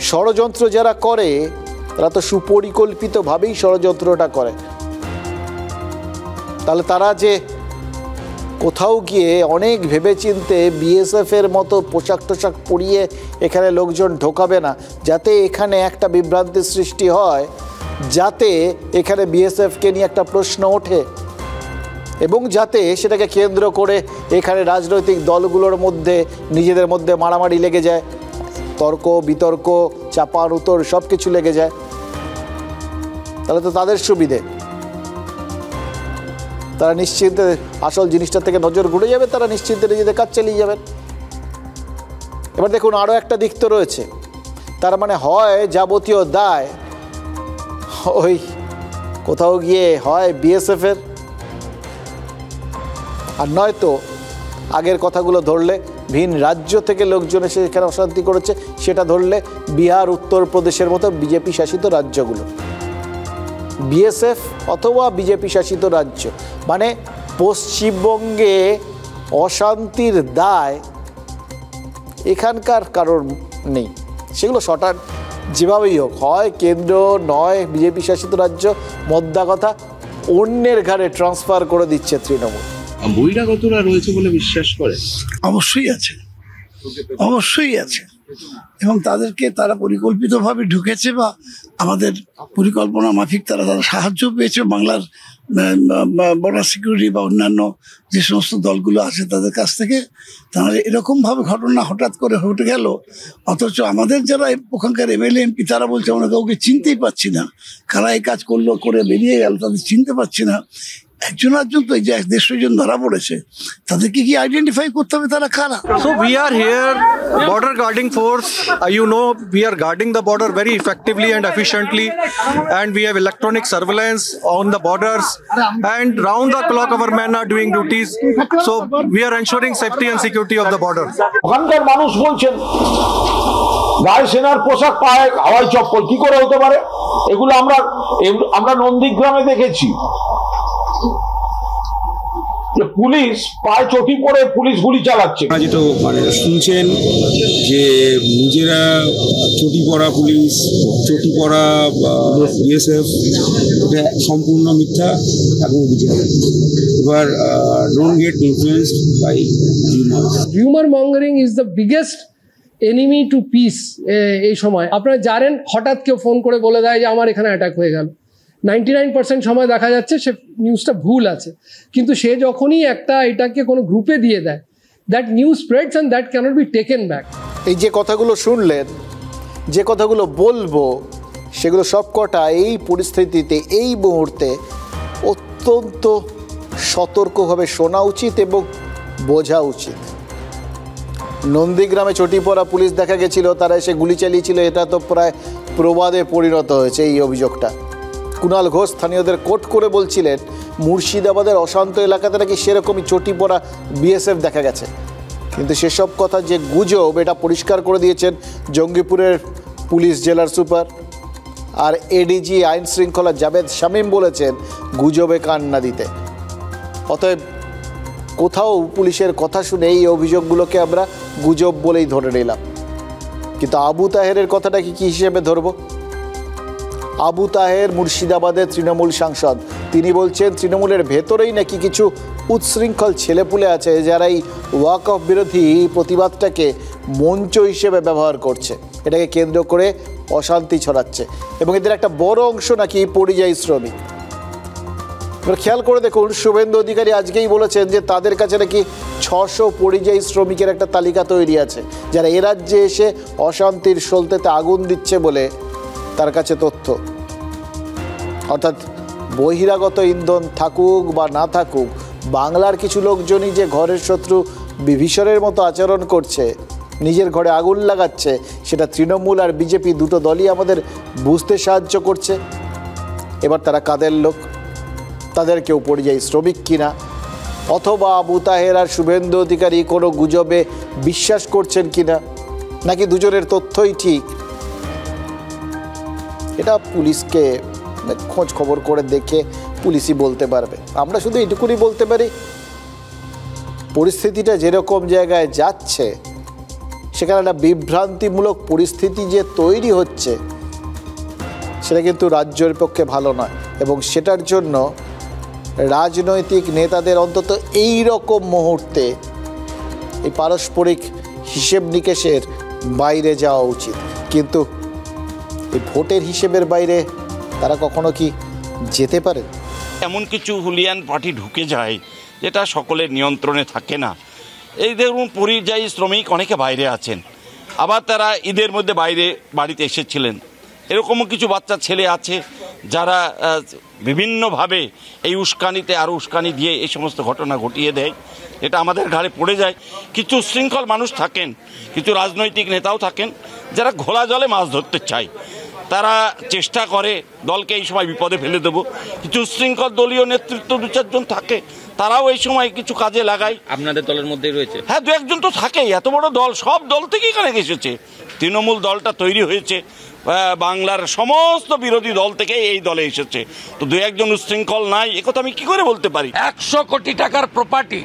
Speaker 2: ষড়যন্ত্র যারা করে তারা তো সুপরিকল্পিতভাবেই ষড়যন্ত্রটা করে। তাহলে তারা যে কোথাও গিয়ে অনেক ভেবেচিন্তে বিএসএফের মতো পোশাক টোশাক পরিয়ে এখানে লোকজন ঢোকাবে না, যাতে এখানে একটা বিভ্রান্তির সৃষ্টি হয়, যাতে এখানে বিএসএফকে নিয়ে একটা প্রশ্ন ওঠে এবং যাতে সেটাকে কেন্দ্র করে এখানে রাজনৈতিক দলগুলোর মধ্যে নিজেদের মধ্যে মারামারি লেগে যায়, তর্ক বিতর্ক চাপার উত্তর সব কিছু লেগে যায়। তাহলে তো তাদের সুবিধে, তারা নিশ্চিন্তে আসল জিনিসটা থেকে নজর ঘুরে যাবে, তারা নিশ্চিন্তে নিজেদের কাজ চালিয়ে যাবেন। এবার দেখুন আরও একটা দিক তো রয়েছে, তার মানে হয় যাবতীয় দায় ওই কোথাও গিয়ে হয় বিএসএফের, আর নয়তো আগের কথাগুলো ধরলে ভিন রাজ্য থেকে লোকজন এসে এখানে অশান্তি করেছে, সেটা ধরলে বিহার উত্তরপ্রদেশের মতো বিজেপি শাসিত রাজ্যগুলো, বিএসএফ অথবা বিজেপি শাসিত রাজ্য, মানে পশ্চিমবঙ্গে অশান্তির দায় এখানকার কারোর নেই। সেগুলো শটার যেভাবেই হোক, হয় কেন্দ্র নয় বিজেপি শাসিত রাজ্য, মোদ্দা কথা অন্যের ঘাড়ে ট্রান্সফার করে দিচ্ছে তৃণমূল।
Speaker 13: বহিরাগতরা রয়েছে বলে বিশ্বাস করে?
Speaker 14: অবশ্যই আছে, অবশ্যই আছে, এবং তাদেরকে তারা পরিকল্পিতভাবে ঢুকেছে বা আমাদের পরিকল্পনা মাফিক তারা সাহায্য পেয়েছে বাংলার বর্ডার সিকিউরিটি বা অন্যান্য যে সমস্ত দলগুলো আছে তাদের কাছ থেকে। তাহলে এরকমভাবে ঘটনা হঠাৎ করে ঘটে গেল, অথচ আমাদের যারা ওখানকার এমএলএ এমপি তারা বলছে আমরা কাউকে চিনতেই পাচ্ছি না, কারা এই কাজ করলো করে বেরিয়ে গেল তাদের চিনতে পারছি না। একজন তো এই যে 150 জন ধরা পড়েছে, তাদেরকে কি আইডেন্টিফাই করতে হবে তারা কারা?
Speaker 6: So we are here, border guarding force. You know, we are guarding the border very effectively and efficiently, and we have electronic surveillance on the borders, and round the clock our men are doing duties. So we are ensuring safety and security of the border.
Speaker 7: ওখানকার মানুষ বলছেন গায়ে সেনার পোশাক পায় হাওয়াই চপ্পল, কি করে হতে পারে? এগুলো আমরা নন্দীগ্রামে দেখেছি, পুলিশ পায়ে চটি পরে পুলিশ গুলি চালাচ্ছে।
Speaker 13: যেটা মানে শুনছেন যে নিজেরা চটি পরা পুলিশ, চটি পরা বিএসএফ, এটা সম্পূর্ণ মিথ্যা এবং অভিযোগ। এবার don't get influenced by rumour.
Speaker 15: Rumour mongering is the biggest enemy to peace. এই সময় আপনারা জানেন, হঠাৎ কেউ ফোন করে বলে দেয় যে আমার এখানে অ্যাটাক হয়ে গেল, 99% সময় দেখা যাচ্ছে সে নিউজটা ভুল আছে, কিন্তু সে যখনই এটাকে কোনো গ্রুপে দিয়ে দেয়, that news spreads and that cannot be taken back.
Speaker 2: এই যে কথাগুলো শুনলেন, যে কথাগুলো বলবো, সেগুলো সবকটা এই পরিস্থিতিতে এই মুহূর্তে অত্যন্ত সতর্কভাবে শোনা উচিত এবং বোঝা উচিত। নন্দীগ্রামে চটি পরা পুলিশ দেখা গেছিল, তারা এসে গুলি চালিয়েছিল, এটা তো প্রায় প্রবাদে পরিণত হয়েছে এই অভিযোগটা। কুণাল ঘোষ স্থানীয়দের কোট করে বলছিলেন মুর্শিদাবাদের অশান্ত এলাকাতে নাকি সেরকমই চটি পরা বিএসএফ দেখা গেছে, কিন্তু সেসব কথা যে গুজব এটা পরিষ্কার করে দিয়েছেন জঙ্গিপুরের পুলিশ জেলার সুপার। আর এডিজি আইন শৃঙ্খলা জাভেদ শামীম বলেছেন গুজবে কান না দিতে। অতএব কোথাও পুলিশের কথা শুনে এই অভিযোগগুলোকে আমরা গুজব বলেই ধরে নিলাম, কিন্তু আবু তাহেরের কথাটা কি হিসেবে ধরব? আবু তাহের মুর্শিদাবাদের তৃণমূল সাংসদ, তিনি বলছেন তৃণমূলের ভেতরেই নাকি কিছু উচ্ছৃঙ্খল ছেলেপুলে আছে যারা এই ওয়াকফ বিরোধী প্রতিবাদটাকে মঞ্চ হিসেবে ব্যবহার করছে, এটাকে কেন্দ্র করে অশান্তি ছড়াচ্ছে, এবং এদের একটা বড় অংশ নাকি পরিযায়ী শ্রমিক। এবার খেয়াল করে দেখুন, শুভেন্দু অধিকারী আজকেই বলেছেন যে তাদের কাছে নাকি 600 পরিযায়ী শ্রমিকের একটা তালিকা তৈরি আছে, যারা এ রাজ্যে এসে অশান্তির সলতেতে আগুন দিচ্ছে বলে তার কাছে তথ্য। অর্থাৎ বহিরাগত ইন্ধন থাকুক বা না থাকুক, বাংলার কিছু লোকজনই যে ঘরের শত্রু বিভীষণের মতো আচরণ করছে, নিজের ঘরে আগুন লাগাচ্ছে, সেটা তৃণমূল আর বিজেপি দুটো দলই আমাদের বুঝতে সাহায্য করছে। এবার তারা কাদের লোক, তাদের কেউ পরিযায়ী শ্রমিক কিনা, অথবা আবু তাহের আর শুভেন্দু অধিকারী কোনো গুজবে বিশ্বাস করছেন কিনা, নাকি দুজনের তথ্যই ঠিক, এটা পুলিশকে খোঁজ খবর করে দেখে পুলিশই বলতে পারবে। আমরা শুধু এটুকুনি বলতে পারি, পরিস্থিতিটা যেরকম জায়গায় যাচ্ছে সেখানে একটা বিভ্রান্তিমূলক পরিস্থিতি যে তৈরি হচ্ছে সেটা কিন্তু রাজ্যের পক্ষে ভালো নয়, এবং সেটার জন্য রাজনৈতিক নেতাদের অন্তত এই রকম মুহূর্তে এই পারস্পরিক হিসেব নিকেশের বাইরে যাওয়া উচিত। কিন্তু এই ভোটের হিসেবের বাইরে তারা কখনো কি যেতে পারে?
Speaker 16: এমন কিছু হুলিয়ান পার্টি ঢুকে যায় যেটা সকলের নিয়ন্ত্রণে থাকে না। এই ধরুন পরিযায়ী শ্রমিক অনেকে বাইরে আছেন, আবার তারা ঈদের মধ্যে বাইরে বাড়িতে এসেছিলেন। এরকমও কিছু বাচ্চা ছেলে আছে যারা বিভিন্নভাবে এই উস্কানিতে আরও উস্কানি দিয়ে এই সমস্ত ঘটনা ঘটিয়ে দেয়। এটা আমাদের ঘাড়ে পড়ে যায়। কিছু শৃঙ্খল মানুষ থাকেন, কিছু রাজনৈতিক নেতাও থাকেন যারা ঘোলা জলে মাছ ধরতে চায়। তারা চেষ্টা করে দলকে এই সময় বিপদে ফেলে দেবো। কিছু শৃঙ্খল দলীয় নেতৃত্ব 2-4 জন থাকে, তারাও এই সময় কিছু কাজে লাগায়।
Speaker 17: আপনাদের দলের মধ্যেই রয়েছে?
Speaker 16: হ্যাঁ, 2-1 জন তো থাকেই। এত বড় দল, সব দল থেকেই এখানে এসেছে। তৃণমূল দলটা তৈরি হয়েছে বাংলার সমস্ত বিরোধী দল থেকে এই দলে এসেছে। তো 2-1 জন উচ্ছৃঙ্খল নাই, একথা আমি কি করে বলতে পারি?
Speaker 12: 100 কোটি টাকার প্রপার্টি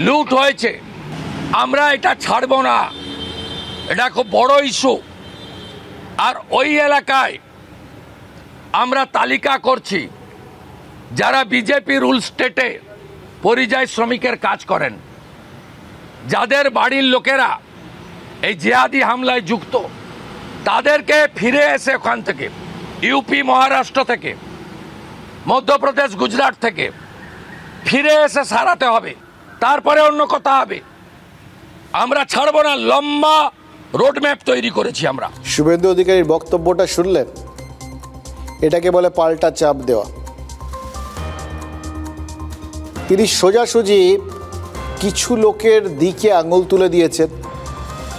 Speaker 12: লুট হয়েছে, আমরা এটা ছাড়ব না। এটা খুব বড় ইস্যু। আর ওই এলাকায় আমরা তালিকা করছি যারা বিজেপি রুল স্টেটে পরিযায়ী শ্রমিকের কাজ করেন, যাদের বাড়ির লোকেরা এই জিহাদি হামলায় যুক্ত, তাদেরকে ফিরে এসে ওখান থেকে ইউপি, মহারাষ্ট্র থেকে, মধ্যপ্রদেশ, গুজরাট থেকে ফিরে এসে সারাতে হবে। তারপরে অন্য কথা হবে। আমরা ছাড়বো না, লম্বা রোডম্যাপ তৈরি করেছি আমরা।
Speaker 2: শুভেন্দু অধিকারীর বক্তব্যটা শুনলেন? এটাকে বলে পাল্টা চাপ দেওয়া। তিনি সোজাসুজি কিছু লোকের দিকে আঙুল তুলে দিয়েছেন,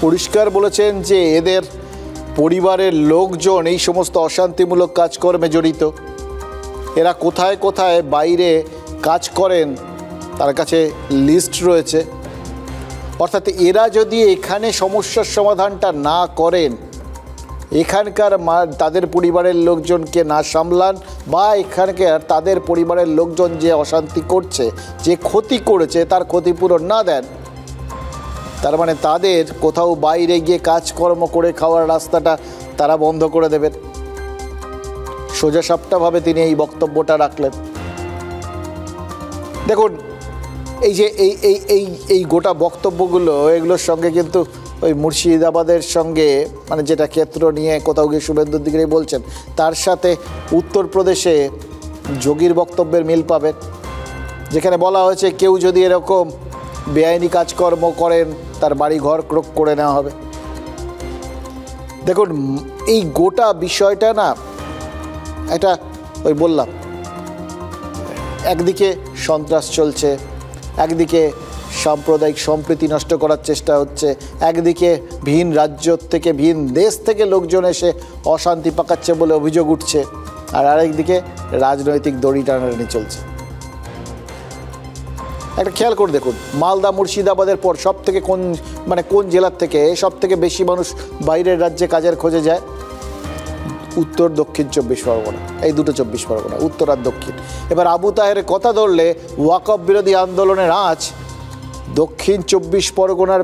Speaker 2: পরিষ্কার বলেছেন যে এদের পরিবারের লোকজন এই সমস্ত অশান্তিমূলক কাজকর্মে জড়িত। এরা কোথায় কোথায় বাইরে কাজ করেন তার কাছে লিস্ট রয়েছে। অর্থাৎ এরা যদি এখানে সমস্যার সমাধানটা না করেন, এখানকার তাদের পরিবারের লোকজনকে না সামলান, বা এখানকার তাদের পরিবারের লোকজন যে অশান্তি করছে, যে ক্ষতি করেছে, তার ক্ষতিপূরণ না দেন, তার মানে তাদের কোথাও বাইরে গিয়ে কাজকর্ম করে খাওয়ার রাস্তাটা তারা বন্ধ করে দেবেন। সোজাসাপটাভাবে তিনি এই বক্তব্যটা রাখলেন। দেখুন, এই যে এই গোটা বক্তব্যগুলো, এগুলোর সঙ্গে কিন্তু ওই মুর্শিদাবাদের সঙ্গে, মানে যেটা ক্ষেত্র নিয়ে কোথাও গিয়ে শুভেন্দু অধিকারী বলছেন, তার সাথে উত্তরপ্রদেশে যোগীর বক্তব্যের মিল পাবেন, যেখানে বলা হয়েছে কেউ যদি এরকম বেআইনি কাজকর্ম করেন তার বাড়ি ঘর ক্রোক করে নেওয়া হবে। দেখুন, এই গোটা বিষয়টা না, এটা ওই বললাম, একদিকে সন্ত্রাস চলছে, একদিকে সাম্প্রদায়িক সম্প্রীতি নষ্ট করার চেষ্টা হচ্ছে, একদিকে ভিন রাজ্য থেকে, ভিন দেশ থেকে লোকজন এসে অশান্তি পাকাচ্ছে বলে অভিযোগ উঠছে, আর আরেকদিকে রাজনৈতিক দড়ি টানাটানি চলছে। একটা খেয়াল করে দেখুন, মালদা, মুর্শিদাবাদের পর সব থেকে কোন জেলার থেকে সব থেকে বেশি মানুষ বাইরের রাজ্যে কাজের খোঁজে যায়? উত্তর দক্ষিণ 24 পরগনা, এই দুটো 24 পরগনা, উত্তর আর দক্ষিণ। এবার আবু তাহেরের কথা ধরলে ওয়াকফ বিরোধী আন্দোলনের আঁচ দক্ষিণ 24 পরগনার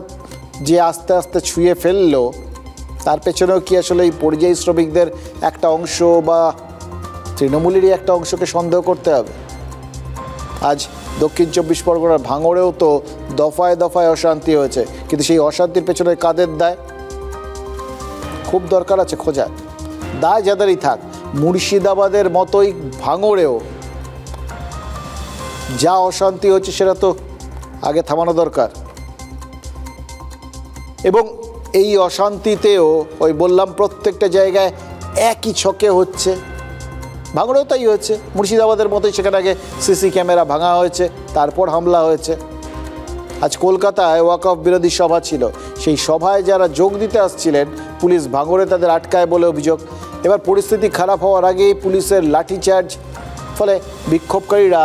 Speaker 2: যে আস্তে আস্তে ছুঁয়ে ফেললো, তার পেছনেও কি আসলে এই পরিযায়ী শ্রমিকদের একটা অংশ বা তৃণমূলেরই একটা অংশকে সন্দেহ করতে হবে? আজ দক্ষিণ 24 পরগনার ভাঙড়েও তো দফায় দফায় অশান্তি হয়েছে, কিন্তু সেই অশান্তির পেছনে কাদের দায়? খুব দরকার আছে খোঁজা। দায় যাদেরই থাক, মুর্শিদাবাদের মতোই ভাঙড়েও যা অশান্তি হচ্ছে সেটা তো আগে থামানো দরকার। এবং এই অশান্তিতেও ওই বললাম প্রত্যেকটা জায়গায় একই ছকে হচ্ছে। ভাঙড়েও তাই হচ্ছে, মুর্শিদাবাদের মতোই সেখানে আগে সিসি ক্যামেরা ভাঙা হয়েছে, তারপর হামলা হয়েছে। আজ কলকাতায় ওয়াকফ বিরোধী সভা ছিল, সেই সভায় যারা যোগ দিতে আসছিলেন পুলিশ ভাঙড়ে তাদের আটকায় বলে অভিযোগ। এবার পরিস্থিতি খারাপ হওয়ার আগেই পুলিশের লাঠিচার্জ, ফলে বিক্ষোভকারীরা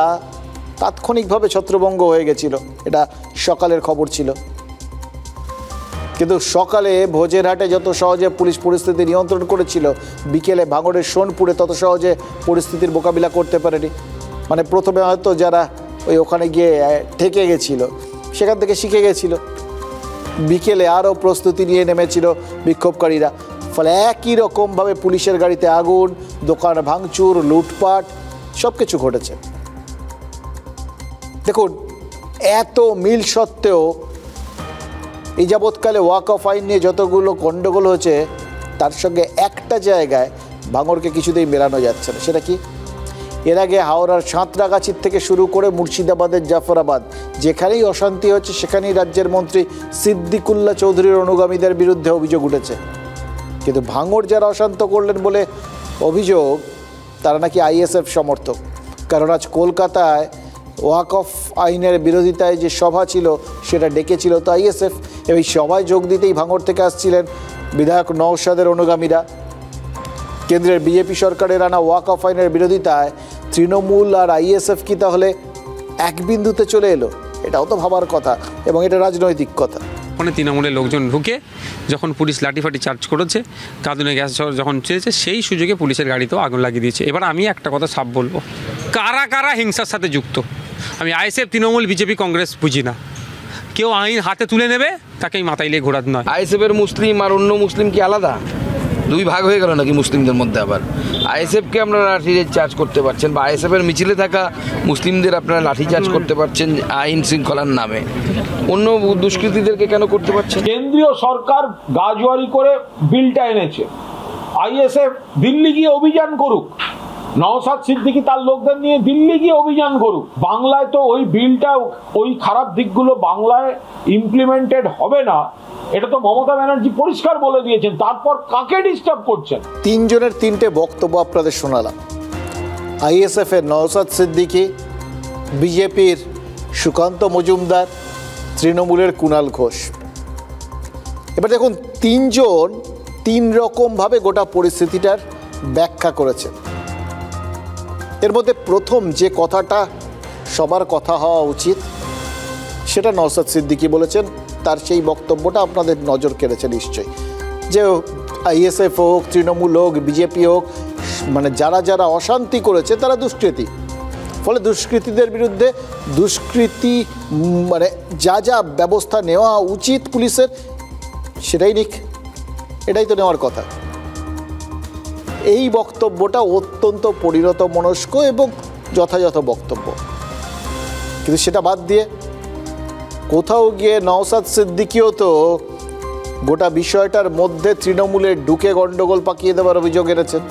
Speaker 2: তাৎক্ষণিকভাবে ছত্রভঙ্গ হয়ে গেছিল। এটা সকালের খবর ছিল। কিন্তু সকালে ভোজেরহাটে যত সহজে পুলিশ পরিস্থিতি নিয়ন্ত্রণ করেছিল, বিকেলে ভাঙড়ের সোনপুরে তত সহজে পরিস্থিতির মোকাবিলা করতে পারেনি। মানে প্রথমে হয়তো যারা ওখানে গিয়ে ঠেকে গেছিল সেখান থেকে শিখে গেছিল, বিকেলে আরও প্রস্তুতি নিয়ে নেমেছিল বিক্ষোভকারীরা। ফলে একই রকমভাবে পুলিশের গাড়িতে আগুন, দোকান ভাঙচুর, লুটপাট সব কিছু ঘটেছে। দেখুন, এত মিল সত্ত্বেও এই যাবৎকালে ওয়াকফ আইন নিয়ে যতগুলো গণ্ডগোল হয়েছে তার সঙ্গে একটা জায়গায় ভাঙড়কে কিছুতেই মেলানো যাচ্ছে না। সেটা কি? এর আগে হাওড়ার সাঁতরাগাছির থেকে শুরু করে মুর্শিদাবাদের জাফরাবাদ, যেখানেই অশান্তি হচ্ছে সেখানেই রাজ্যের মন্ত্রী সিদ্দিকুল্লাহ চৌধুরীর অনুগামীদের বিরুদ্ধে অভিযোগ উঠেছে। কিন্তু ভাঙড় যারা অশান্ত করলেন বলে অভিযোগ, তারা নাকি আইএসএফ সমর্থক। কারণ আজ কলকাতায় ওয়াকফ আইনের বিরোধিতায় যে সভা ছিল সেটা ডেকেছিল তো আইএসএফ। এই সভায় যোগ দিতেই ভাঙড় থেকে আসছিলেন বিধায়ক নওশাদের অনুগামীরা। কেন্দ্রের বিজেপি সরকারের আনা ওয়াকফ আইনের বিরোধিতায় তৃণমূল আর আইএসএফ কি তাহলে এক বিন্দুতে চলে এলো? এটাও তো ভাবার কথা, এবং এটা রাজনৈতিক কথা।
Speaker 17: ওখানে তৃণমূলের লোকজন ঢুকে যখন পুলিশ লাঠিফাটি চার্জ করেছে, কাঁদুনে গ্যাস যখন চেয়েছে, সেই সুযোগে পুলিশের গাড়িতেও আগুন লাগিয়ে দিয়েছে। এবার আমি একটা কথা সাফ বলবো, কারা কারা হিংসার সাথে যুক্ত। আমি আইএসএফ, তৃণমূল, বিজেপি, কংগ্রেস বুঝি না। কেউ আইন হাতে তুলে নেবে তাকেই মাথায় লিয়ে ঘোরাতে নয়।
Speaker 12: আইএসএফের মুসলিম আর অন্য মুসলিম কি আলাদা? দুই ভাগ হয়ে গেল নাকি মুসলিমদের মধ্যে? আবার আইএসএফকে আপনারা লাঠি চার্জ করতে পারছেন, বা আইএসএফের মিছিলে থাকা মুসলিমদের আপনারা লাঠি চার্জ করতে পারছেন আইন শৃঙ্খলার নামে, অন্য দুষ্কৃতীদেরকে কেন করতে পারছেন?
Speaker 7: কেন্দ্রীয় সরকার গাজওয়ারি করে বিলটা এনেছে, আইএসএফ দিল্লি গিয়ে অভিযান করুক, নওশাদ সিদ্দিকী তার লোকদের নিয়ে দিল্লি গিয়ে অভিযান করুক। বাংলায় তো ওই বিলটা, ওই খারাপ দিকগুলো বাংলায় ইমপ্লিমেন্টেড হবে না, এটা তো মমতা ব্যানার্জি পরিষ্কার বলে দিয়েছেন। তারপর কাকে ডিস্টার্ব করছেন?
Speaker 2: তিনজনের তিনটে বক্তব্য আপনাদের শোনালাম। আইএসএফ এর নওশাদ সিদ্দিকী, বিজেপির সুকান্ত মজুমদার, তৃণমূলের কুণাল ঘোষ। এবার দেখুন, তিনজন তিন রকমভাবে গোটা পরিস্থিতিটার ব্যাখ্যা করেছে। এর মধ্যে প্রথম যে কথাটা সবার কথা হওয়া উচিত সেটা নওশাদ সিদ্দিকী বলেছেন। তার সেই বক্তব্যটা আপনাদের নজর কেড়েছে নিশ্চয়ই, যে আইএসএফ হোক, তৃণমূল হোক, বিজেপি হোক, মানে যারা যারা অশান্তি করেছে তারা দুষ্কৃতী। ফলে দুষ্কৃতীদের বিরুদ্ধে দুষ্কৃতী মানে যা যা ব্যবস্থা নেওয়া উচিত পুলিশের সেটাই নিক, এটাই তো নেওয়ার কথা। এই বক্তব্যটা অত্যন্ত পরিণত মনস্ক এবং যথাযথ বক্তব্য। কিন্তু সেটা বাদ দিয়ে কোথাও গিয়ে নওশাদ সিদ্দিকীও তো গোটা বিষয়টার মধ্যে তৃণমূলের ঢুকে গন্ডগোল পাকিয়ে দেওয়ার অভিযোগ এনেছেন।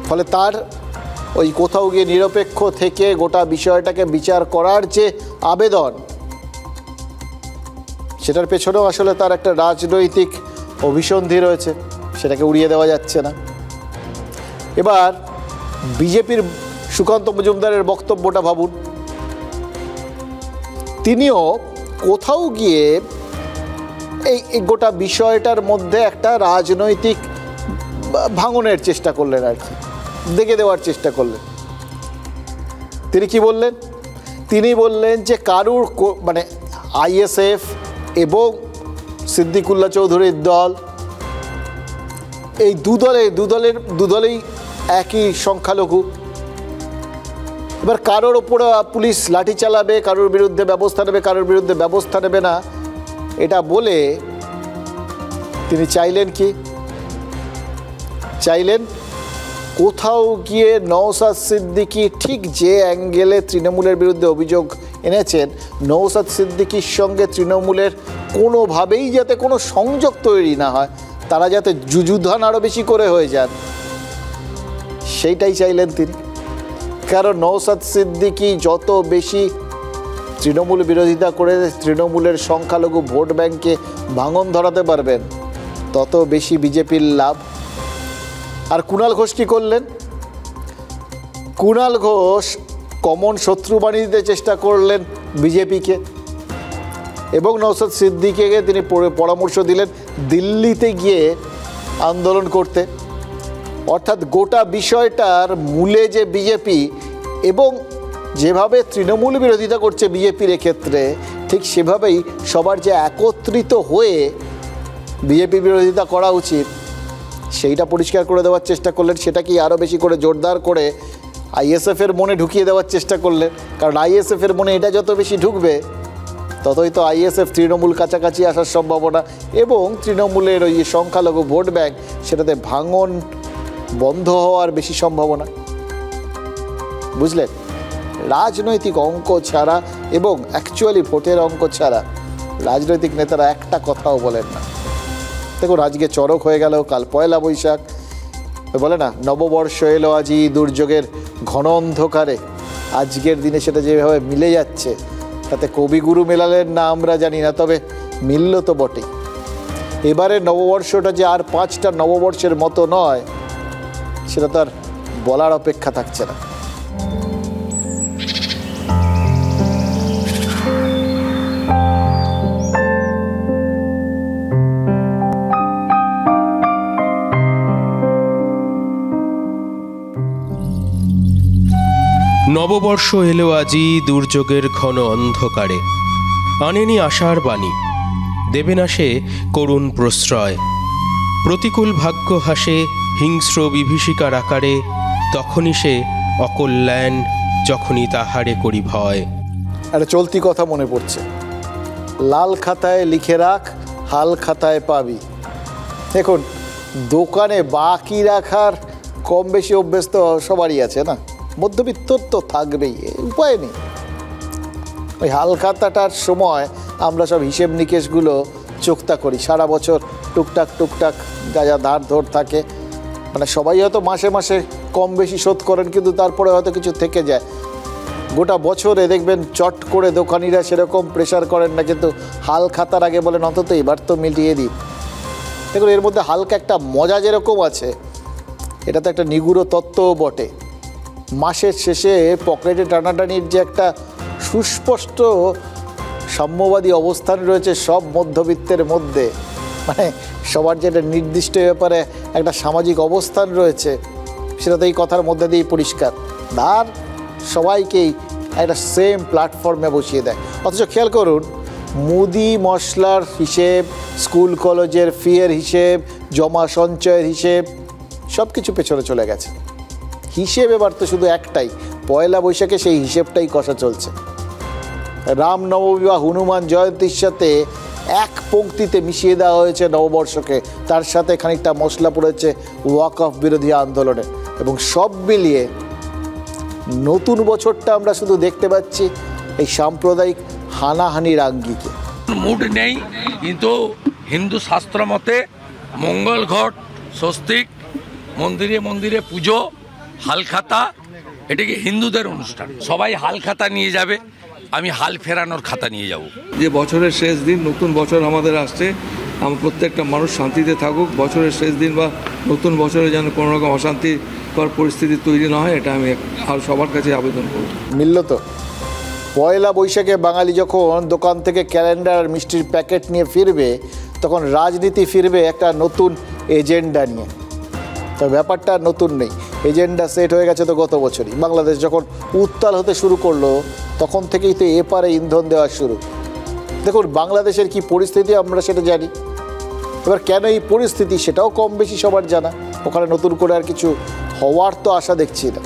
Speaker 2: ফলে তার ওই কোথাও গিয়ে নিরপেক্ষ থেকে গোটা বিষয়টাকে বিচার করার যে আবেদন, সেটার পেছনেও আসলে তার একটা রাজনৈতিক অভিসন্ধি রয়েছে, সেটাকে উড়িয়ে দেওয়া যাচ্ছে না। এবার বিজেপির সুকান্ত মজুমদারের বক্তব্যটা ভাবুন। তিনিও কোথাও গিয়ে এই গোটা বিষয়টার মধ্যে একটা রাজনৈতিক ভাঙনের চেষ্টা করলেন, আর কি দেখে দেওয়ার চেষ্টা করলেন। তিনি কি বললেন? তিনি বললেন যে কারুর মানে আইএসএফ এবং সিদ্দিকুল্লাহ চৌধুরীর দল, এই দুদলেই একই সংখ্যালঘু। এবার কারোর ওপরে পুলিশ লাঠি চালাবে, কারোর বিরুদ্ধে ব্যবস্থা নেবে, কারোর বিরুদ্ধে ব্যবস্থা নেবে না, এটা বলে তিনি চাইলেন কি? চাইলেন কোথাও গিয়ে নওশাদ সিদ্দিকী ঠিক যে অ্যাঙ্গেলে তৃণমূলের বিরুদ্ধে অভিযোগ এনেছেন, নওশাদ সিদ্দিকীর সঙ্গে তৃণমূলের কোনোভাবেই যাতে কোনো সংযোগ তৈরি না হয়, তারা যাতে যুযুধান আরও বেশি করে হয়ে যান, সেইটাই চাইলেন তিনি। কারণ নওশাদ সিদ্দিকী যত বেশি তৃণমূল বিরোধিতা করে তৃণমূলের সংখ্যালঘু ভোট ব্যাংকে ভাঙন ধরাতে পারবেন, তত বেশি বিজেপির লাভ। আর কুণাল ঘোষ কী করলেন? কুণাল ঘোষ কমন শত্রু বানিয়ে দিতে চেষ্টা করলেন বিজেপিকে, এবং নওশাদ সিদ্দিকীকে তিনি পরামর্শ দিলেন দিল্লিতে গিয়ে আন্দোলন করতে। অর্থাৎ গোটা বিষয়টার মূলে যে বিজেপি, এবং যেভাবে তৃণমূল বিরোধিতা করছে বিজেপির ক্ষেত্রে, ঠিক সেভাবেই সবার যে একত্রিত হয়ে বিজেপি বিরোধিতা করা উচিত সেইটা পরিষ্কার করে দেওয়ার চেষ্টা করলেন। সেটাকেই আরও বেশি করে জোরদার করে আইএসএফের মনে ঢুকিয়ে দেওয়ার চেষ্টা করলেন, কারণ আইএসএফের মনে এটা যত বেশি ঢুকবে ততই তো আইএসএফ তৃণমূল কাছাকাছি আসার সম্ভাবনা, এবং তৃণমূলের ওই যে সংখ্যালঘু ভোট ব্যাংক সেটাতে ভাঙন বন্ধ হওয়ার বেশি সম্ভাবনা। বুঝলেন? রাজনৈতিক অঙ্ক ছাড়া এবং অ্যাকচুয়ালি ভোটের অঙ্ক ছাড়া রাজনৈতিক নেতারা একটা কথাও বলেন না। দেখুন, আজকে চড়ক হয়ে গেল, কাল পয়লা বৈশাখ, বলে না নববর্ষ এলো আজি দুর্যোগের ঘন অন্ধকারে। আজকের দিনে সেটা যেভাবে মিলে যাচ্ছে, তাতে কবিগুরু মেলালেন না আমরা জানি না, তবে মিলল তো বটেই। এবারে নববর্ষটা যে আর 5টা নববর্ষের মতো নয়, সেটা তার বলার অপেক্ষা থাকছে না।
Speaker 11: নববর্ষ এলো আজি দুর্যোগের ঘন অন্ধকারে, আনেনি আশার বাণী, দেবে না সে করুণ প্রশ্রয়। প্রতিকূল ভাগ্য হাসে হিংস্র বিভীষিকার আকারে, তখনই সে অকল্যাণ, যখনই তাহারে করি ভয়।
Speaker 2: একটা চলতি কথা মনে পড়ছে, লাল খাতায় লিখে রাখ, হাল খাতায় পাবি। দেখুন, দোকানে বাকি রাখার কম বেশি অভ্যেস তো সবারই আছে না, মধ্যবিত্তর তো থাকবেই, উপায় নেই। ওই হাল খাতাটার সময় আমরা সব হিসেব নিকেশগুলো চোখতা করি, সারা বছর টুকটাক টুকটাক যা যা ধার ধর থাকে, মানে সবাই হয়তো মাসে মাসে কম বেশি শোধ করেন, কিন্তু তারপরে হয়তো কিছু থেকে যায়। গোটা বছরে দেখবেন চট করে দোকানিরা সেরকম প্রেশার করেন না, কিন্তু হাল খাতার আগে বলেন অন্তত এবার তো মিটিয়ে দিন। দেখুন, এর মধ্যে হালকা একটা মজা যেরকম আছে, এটা তো একটা নিগুড় তত্ত্বও বটে। মাসের শেষে পকেটে টানাটানির যে একটা সুস্পষ্ট সাম্যবাদী অবস্থান রয়েছে সব মধ্যবিত্তের মধ্যে, মানে সবার যে একটা নির্দিষ্ট ব্যাপারে একটা সামাজিক অবস্থান রয়েছে, সেটা তো এই কথার মধ্যে দিয়েই পরিষ্কার। আর সবাইকেই একটা সেম প্ল্যাটফর্মে বসিয়ে দেয়। অথচ খেয়াল করুন, মুদি মশলার হিসেব, স্কুল কলেজের ফিয়ের হিসেব, জমা সঞ্চয়ের হিসেব, সব কিছু পেছনে চলে গেছে। হিসেব এবার তো শুধু একটাই, পয়লা বৈশাখে সেই হিসেবটাই কষা চলছে। রামনবমী বা হনুমান জয়ন্তীর সাথে এক পংক্তিতে মিশিয়ে দেওয়া হয়েছে নববর্ষকে, তার সাথে খানিকটা মশলা পড়েছে ওয়াকফ বিরোধী আন্দোলনে, এবং সব মিলিয়ে নতুন বছরটা আমরা শুধু দেখতে পাচ্ছি এই সাম্প্রদায়িক হানাহানির আঙ্গিকে।
Speaker 18: মুড নেই, কিন্তু হিন্দু শাস্ত্র মতে মঙ্গল ঘট, স্বস্তিক, মন্দিরে মন্দিরে পুজো, হালখাতা, এটা কি হিন্দুদের অনুষ্ঠান। সবাই হালখাতা নিয়ে যাবে, আমি হাল ফেরানোর খাতা নিয়ে যাব।
Speaker 19: যে বছরের শেষ দিন, নতুন বছর আমাদের আসছে, আমার প্রত্যেকটা মানুষ শান্তিতে থাকুক। বছরের শেষ দিন বা নতুন বছরে যেন কোনো রকম অশান্তিকর পরিস্থিতি তৈরি না হয়, এটা আমি আর সবার কাছে আবেদন করব।
Speaker 2: মিলল তো? পয়লা বৈশাখে বাঙালি যখন দোকান থেকে ক্যালেন্ডার আর মিষ্টির প্যাকেট নিয়ে ফিরবে, তখন রাজনীতি ফিরবে একটা নতুন এজেন্ডা নিয়ে। তো ব্যাপারটা নতুন নেই, এজেন্ডা সেট হয়ে গেছে তো গত বছরই। বাংলাদেশ যখন উত্তাল হতে শুরু করলো, তখন থেকেই তো এপারে ইন্ধন দেওয়া শুরু। দেখুন, বাংলাদেশের কি পরিস্থিতি আমরা সেটা জানি। এবার কেন এই পরিস্থিতি সেটাও কম বেশি সবার জানা। ওখানে নতুন করে আর কিছু হওয়ার তো আশা দেখছি না।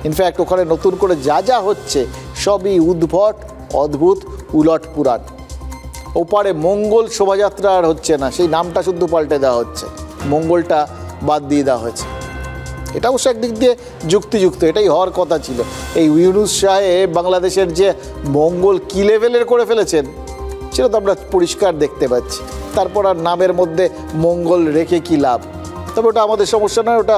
Speaker 2: ইনফ্যাক্ট ওখানে নতুন করে যা যা হচ্ছে সবই উদ্ভট, অদ্ভুত, উলট পুরাণ। ওপারে মঙ্গল শোভাযাত্রা আর হচ্ছে না, সেই নামটা শুধু পাল্টে দেওয়া হচ্ছে, মঙ্গলটা বাদ দিয়ে দেওয়া হয়েছে। এটা অবশ্য একদিক দিয়ে যুক্তিযুক্ত, এটাই হওয়ার কথা ছিল। এই ইউনূস সাহেব বাংলাদেশের যে মঙ্গল কী লেভেলের করে ফেলেছেন সেটা তো আমরা পরিষ্কার দেখতে পাচ্ছি। তারপর আর নামের মধ্যে মঙ্গল রেখে কী লাভ? তবে ওটা আমাদের সমস্যা নয়, ওটা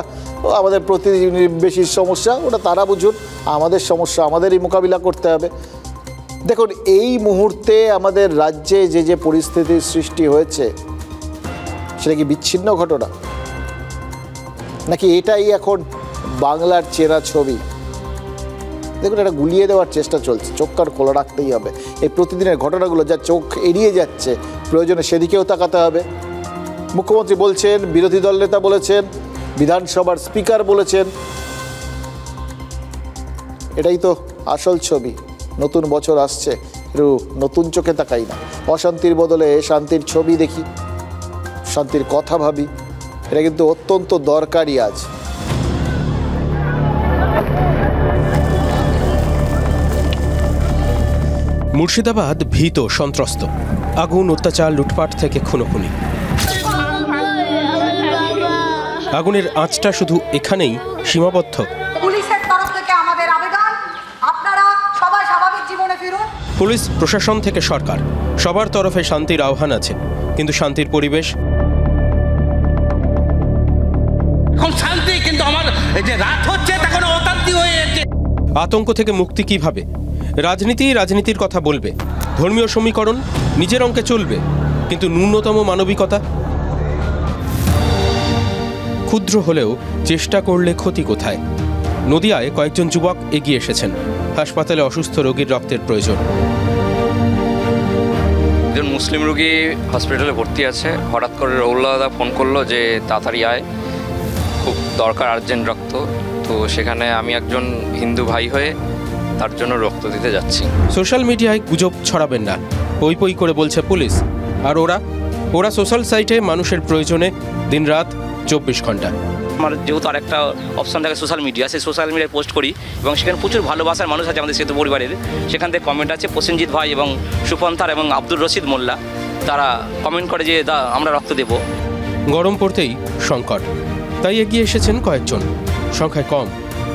Speaker 2: আমাদের প্রতিবেশীর সমস্যা, ওটা তারা বুঝুন, আমাদের সমস্যা আমাদেরই মোকাবিলা করতে হবে। দেখুন, এই মুহূর্তে আমাদের রাজ্যে যে যে পরিস্থিতির সৃষ্টি হয়েছে সেটা কি বিচ্ছিন্ন ঘটনা, নাকি এটাই এখন বাংলার চেনা ছবি? দেখুন, এটা গুলিয়ে দেওয়ার চেষ্টা চলছে, চোখ কান খোলা রাখতেই হবে। এই প্রতিদিনের ঘটনাগুলো যা চোখ এড়িয়ে যাচ্ছে, প্রয়োজনে সেদিকেও তাকাতে হবে। মুখ্যমন্ত্রী বলছেন, বিরোধী দল নেতা বলেছেন, বিধানসভার স্পিকার বলেছেন, এটাই তো আসল ছবি। নতুন বছর আসছে, একটু নতুন চোখে তাকাই না, অশান্তির বদলে শান্তির ছবি দেখি, শান্তির কথা ভাবি। এটা কিন্তু অত্যন্ত দরকারি আজ।
Speaker 11: মুর্শিদাবাদ ভীত, সন্ত্রস্ত, আগুন, অত্যাচার, লুটপাট থেকে খুনোখুনি। আগুনের আঁচটা শুধু এখানেই সীমাবদ্ধ।
Speaker 20: পুলিশের তরফ থেকে আমাদের আবেদন, আপনারা সবাই স্বাভাবিক জীবনে ফিরুন।
Speaker 11: পুলিশ প্রশাসন থেকে সরকার সবার তরফে শান্তির আহ্বান আছে, কিন্তু শান্তির পরিবেশ
Speaker 21: এখন শান্তি, কিন্তু আমার যে রাত হচ্ছে তখন অশান্তি হয়ে যাচ্ছে।
Speaker 11: আতঙ্ক থেকে মুক্তি কিভাবে? রাজনীতির কথা বলবে, ধর্মীয় সমীকরণ নিজের অঙ্কে চলবে, কিন্তু ন্যূনতম মানবিকতা? ক্ষুদ্র হলেও চেষ্টা করলে ক্ষতি কোথায়? নদিয়ায় কয়েকজন যুবক এগিয়ে এসেছেন। হাসপাতালে অসুস্থ রোগীর রক্তের প্রয়োজন।
Speaker 22: একজন মুসলিম রোগী হসপিটালে ভর্তি আছে। হঠাৎ করে রৌল্লা দাদা ফোন করলো যে তাড়াতাড়ি আয়, খুব দরকার, আর্জেন্ট রক্ত। তো সেখানে আমি একজন হিন্দু ভাই হয়ে তার জন্য রক্ত দিতে যাচ্ছি।
Speaker 11: সোশ্যাল মিডিয়ায় গুজব ছড়াবেন না, পই পই করে বলছে পুলিশ। আর ওরা সোশ্যাল সাইটে মানুষের প্রয়োজনে দিনরাত 24 ঘন্টা।
Speaker 23: আমার যেহেতু আরেকটা অপশন থাকে সোশ্যাল মিডিয়া, সেই সোশ্যাল মিডিয়ায় পোস্ট করি এবং সেখানে প্রচুর ভালোবাসার মানুষ আছে আমাদের সেতু পরিবারের। সেখান থেকে কমেন্ট আছে প্রসেনজিৎ ভাই এবং সুপন্থার এবং আব্দুর রশিদ মোল্লা, তারা কমেন্ট করে যে আমরা রক্ত দেব।
Speaker 11: গরম পড়তেই সংকট, তাই এগিয়ে এসেছেন কয়েকজন। সংখ্যায় কম,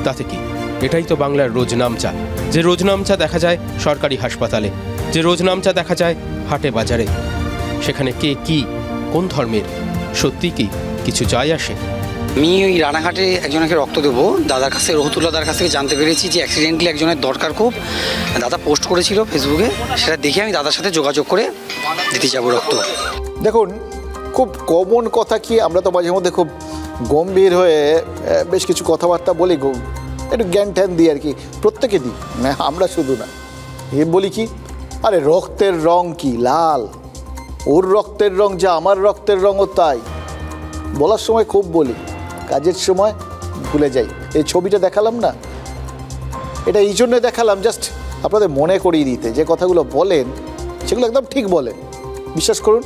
Speaker 11: তাতে কি? এটাই তো বাংলার রোজনামচা। যে রোজনামচা দেখা যায় সরকারি হাসপাতালে, যে রোজনামচা দেখা যায় হাটে বাজারে। সেখানে কে কি, কোন ধর্মের, সত্যি কি কিছু যায় আসে?
Speaker 24: আমি ওই রানাঘাটে একজনকে রক্ত দেবো, দাদার কাছে, রহতুল্লাহ দাদার কাছ থেকে জানতে পেরেছি যে অ্যাক্সিডেন্টলি একজনের দরকার খুব। দাদা পোস্ট করেছিল ফেসবুকে, সেটা দেখে আমি দাদার সাথে যোগাযোগ করে দিতে যাবো রক্ত।
Speaker 2: দেখুন, খুব কমন কথা কি, আমরা তো মাঝে মধ্যে খুব গম্ভীর হয়ে বেশ কিছু কথাবার্তা বলি, একটু জ্ঞান ট্যান দিই আর কি, প্রত্যেকে দিই, আমরা শুধু না। বলি কি, আরে রক্তের রং কি লাল, ওর রক্তের রং যা আমার রক্তের রঙও তাই। বলার সময় খুব বলি, কাজের সময় ভুলে যাই। এই ছবিটা দেখালাম না, এটা এই জন্য দেখালাম জাস্ট আপনাদের মনে করিয়ে দিতে, যে কথাগুলো বলেন সেগুলো একদম ঠিক বলেন। বিশ্বাস করুন,